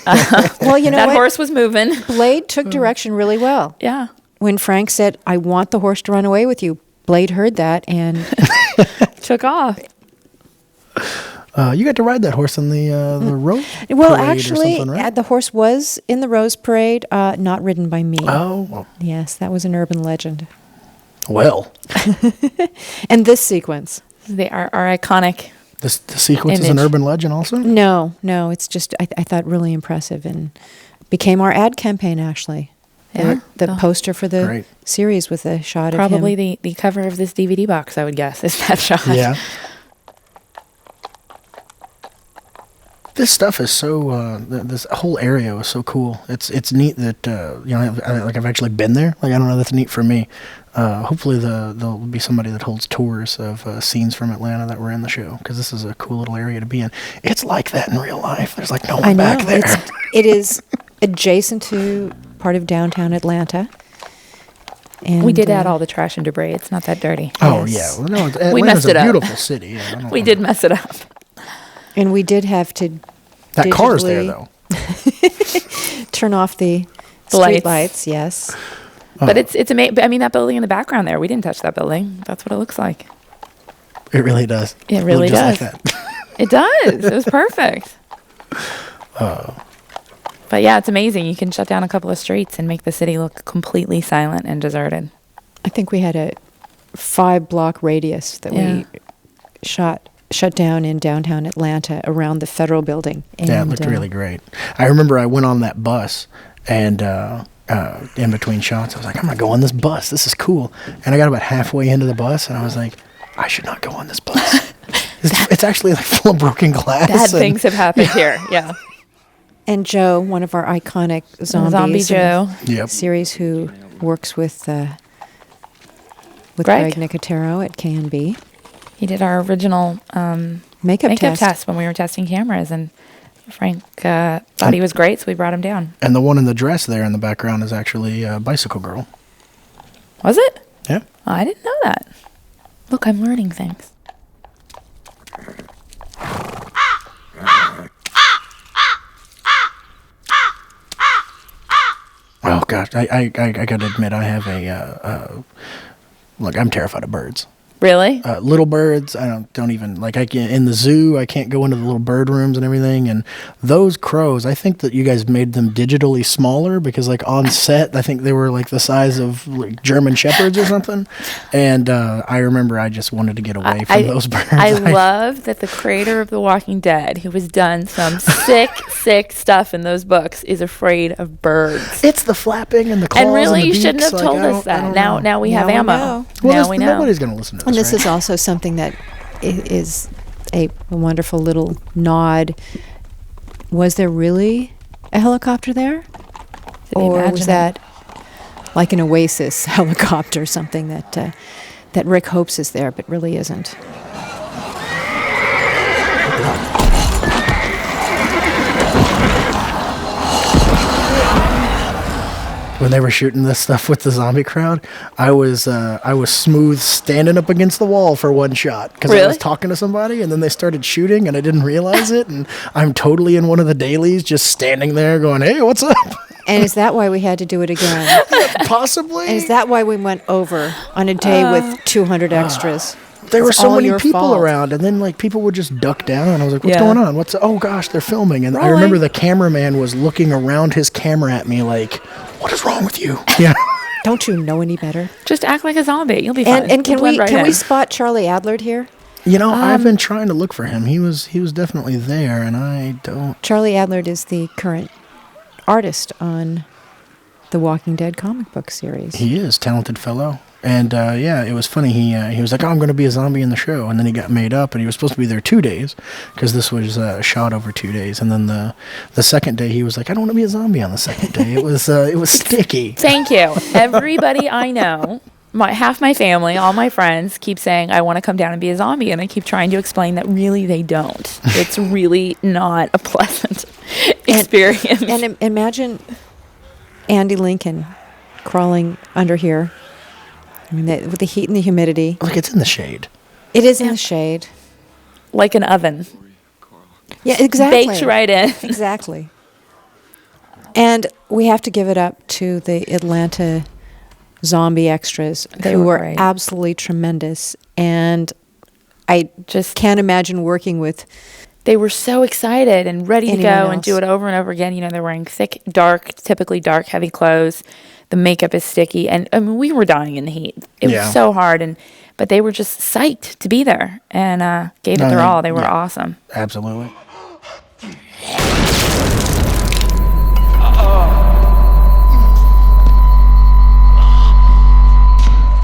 Well, that horse was moving. Blade took direction really well. Yeah. When Frank said, "I want the horse to run away with you," Blade heard that and took off. You got to ride that horse in the Rose Parade. Well, actually, or something, right? the horse was in the Rose Parade, not ridden by me. Oh. Well. Yes, that was an urban legend. Well. And this sequence. They are iconic. The sequence is an urban legend also? No, it's just, I thought really impressive and became our ad campaign, actually. Yeah. The poster for the series with a shot Probably of him. the cover of this DVD box, I would guess, is that shot. Yeah. This stuff is so. This whole area was so cool. It's neat that I've actually been there. Like I don't know, that's neat for me. Hopefully there'll be somebody that holds tours of scenes from Atlanta that were in the show because this is a cool little area to be in. It's like that in real life. There's like no one back there. It is adjacent to part of downtown Atlanta. And we did add all the trash and debris. It's not that dirty. Oh yeah, well, no, Atlanta's we messed it a up. beautiful city. Yeah, we did mess it up. And we did have to that car's there though. Turn off the street lights. Yes. But it's amazing. I mean, that building in the background there, we didn't touch that building. That's what it looks like. It really does. It really does. Like that. It does. It was perfect. But yeah, it's amazing. You can shut down a couple of streets and make the city look completely silent and deserted. I think we had a 5-block radius that we shut down in downtown Atlanta around the Federal Building. And, yeah, it looked really great. I remember I went on that bus and in between shots, I was like, I'm going to go on this bus. This is cool. And I got about halfway into the bus and I was like, I should not go on this bus. It's actually like full of broken glass. Bad things have happened here. Yeah. And Joe, one of our iconic zombies Zombie Joe series who works with with Greg. Greg Nicotero at K&B. He did our original Makeup test when we were testing cameras, and Frank thought he was great, so we brought him down. And the one in the dress there in the background is actually Bicycle Girl. Was it? Yeah. Oh, I didn't know that. Look, I'm learning things. Oh gosh, I gotta admit I have look, I'm terrified of birds. Really? Little birds, I don't even like. I can in the zoo. I can't go into the little bird rooms and everything. And those crows, I think that you guys made them digitally smaller because, like on set, I think they were like the size of like German shepherds or something. And I remember I just wanted to get away from those birds. I love that the creator of The Walking Dead, who has done some sick stuff in those books, is afraid of birds. It's the flapping and the claws. And really, and the you shouldn't beaks. have told us that. Now we have Now we ammo. know. Well, Now we know. Nobody's gonna listen to this. And this right? is also something that is a wonderful little nod. Was there really a helicopter there? Or was that like an Oasis helicopter, something that Rick hopes is there but really isn't? When they were shooting this stuff with the zombie crowd, I was smooth standing up against the wall for one shot because I was talking to somebody and then they started shooting and I didn't realize it, and I'm totally in one of the dailies just standing there going, "Hey, what's up?" And is that why we had to do it again? Possibly. And is that why we went over on a day with 200 extras? There were It's so all many your people fault. around, and then like people would just duck down, and I was like, "What's Yeah. going on? Oh gosh, they're filming!" And I remember the cameraman was looking around his camera at me like, "What is wrong with you?" Yeah. Don't you know any better? Just act like a zombie. You'll be fine. And can You'll blend we right can in. we spot Charlie Adlard here? You know, I've been trying to look for him. He was definitely there, and I don't. Charlie Adlard is the current artist on the Walking Dead comic book series. He is talented fellow, and yeah, it was funny. He was like, "Oh, I'm going to be a zombie in the show," and then he got made up, and he was supposed to be there 2 days because this was shot over 2 days, and then the second day he was like, "I don't want to be a zombie on the second day." It was sticky. Thank you. Everybody I know, half my family, all my friends keep saying, "I want to come down and be a zombie," and I keep trying to explain that really they don't. It's really not a pleasant experience. And imagine Andy Lincoln crawling under here. I mean, with the heat and the humidity. Like it's in the shade. It is in the shade. Like an oven. Yeah, exactly. Baked right in. Exactly. And we have to give it up to the Atlanta zombie extras who were great. absolutely tremendous. And I just can't imagine working with. They were so excited and ready to Anyone go and else. do it over and over again. You know, they're wearing thick, typically dark, heavy clothes. The makeup is sticky. And I mean, we were dying in the heat. It was so hard. But they were just psyched to be there and gave it their all. They were awesome. Absolutely.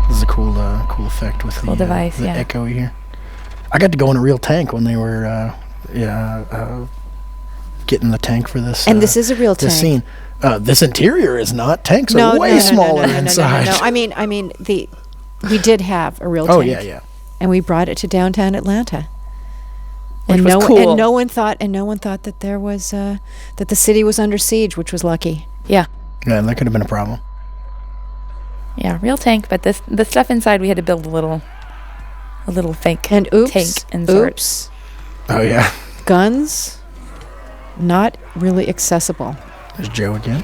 This is a cool effect with the device, yeah. echo here. I got to go in a real tank when they were getting the tank for this. And this is a real tank. This scene. This interior is not. Tanks are way smaller inside. No. I mean, we did have a real Oh tank. yeah. And we brought it to downtown Atlanta. Which And was cool. no one thought that there was that the city was under siege, which was lucky. Yeah. Yeah, that could have been a problem. Yeah, real tank. But the stuff inside, we had to build a little fake And tank insert. oops, Oh yeah. guns, not really accessible. There's Joe again.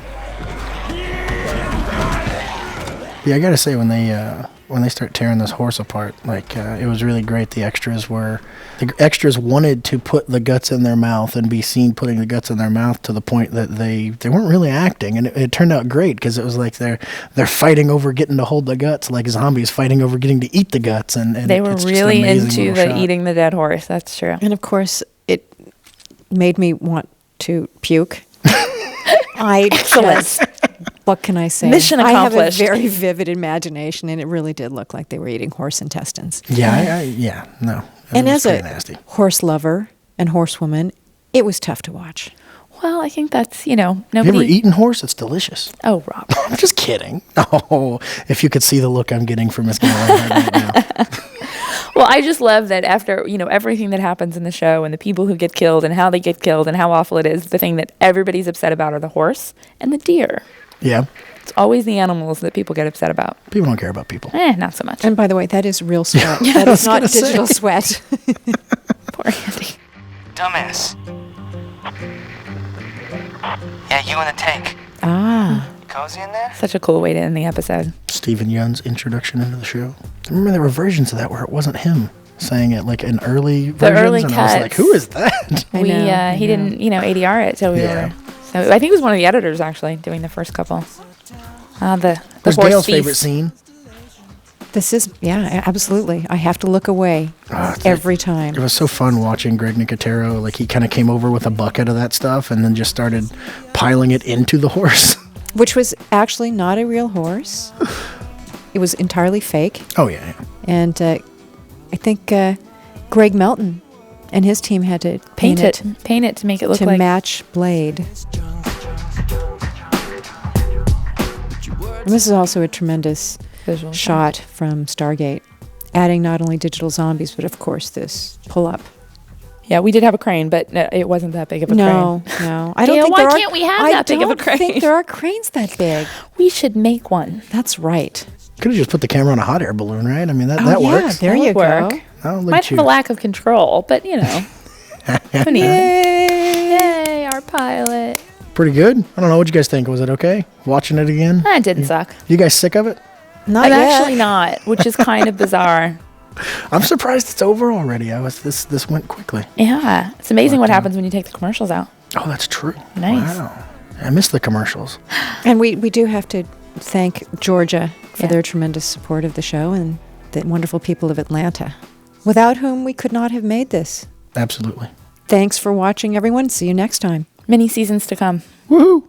Yeah, I gotta say when they start tearing this horse apart, like it was really great. The extras wanted to put the guts in their mouth and be seen putting the guts in their mouth to the point that they weren't really acting, and it turned out great because it was like they're fighting over getting to hold the guts, like zombies fighting over getting to eat the guts, and They were it's just an really amazing into little the shot. eating the dead horse. That's true. And of course, it made me want to puke. What can I say? Mission accomplished. I have a very vivid imagination, and it really did look like they were eating horse intestines. Yeah, no. And was as pretty a nasty. horse lover and horsewoman, it was tough to watch. Well, Well, I think that's, nobody. Have you ever eaten horse? It's delicious. Oh, Rob. I'm just kidding. Oh, if you could see the look I'm getting from Miss Gale right now. Well, I just love that after, everything that happens in the show and the people who get killed and how they get killed and how awful it is, the thing that everybody's upset about are the horse and the deer. Yeah. It's always the animals that people get upset about. People don't care about people. Not so much. And by the way, that is real sweat. Yeah, That I is was not gonna say. digital sweat. Poor Andy. Dumbass. Yeah, you in the tank. Ah. Cozy in there? Such a cool way to end the episode. Stephen Yeun's introduction into the show. I remember there were versions of that where it wasn't him saying it, like in early versions. early and I was like, who is that? He didn't, ADR it till we were. So I think it was one of the editors actually doing the first couple. The What's horse Gale's feast. favorite scene? This is, absolutely. I have to look away every time. It was so fun watching Greg Nicotero. Like, he kind of came over with a bucket of that stuff and then just started piling it into the horse. Which was actually not a real horse. It was entirely fake. Oh, yeah. And I think Greg Melton and his team had to paint it to make it look to like match Blade. And this is also a tremendous visual shot from Stargate, adding not only digital zombies, but of course this pull-up. Yeah, we did have a crane, but it wasn't that big of a crane. No. I don't Gail, think why there can't we have that big of a crane? I don't think there are cranes that big. We should make one. That's right. Could have just put the camera on a hot air balloon, right? I mean, that Yeah, works. there you go. Oh, look Might at have you. a lack of control, but who knows? Yay, our pilot. Pretty good. I don't know. What'd you guys think? Was it okay? Watching it again? That didn't suck. You guys sick of it? Not I'm yet. actually not, which is kind of bizarre. I'm surprised it's over already. This went quickly. Yeah, it's amazing what happens when you take the commercials out. Oh, that's true. Nice. Wow. I missed the commercials. And we do have to thank Georgia for their tremendous support of the show and the wonderful people of Atlanta, without whom we could not have made this. Absolutely. Thanks for watching, everyone. See you next time. Many seasons to come. Woohoo!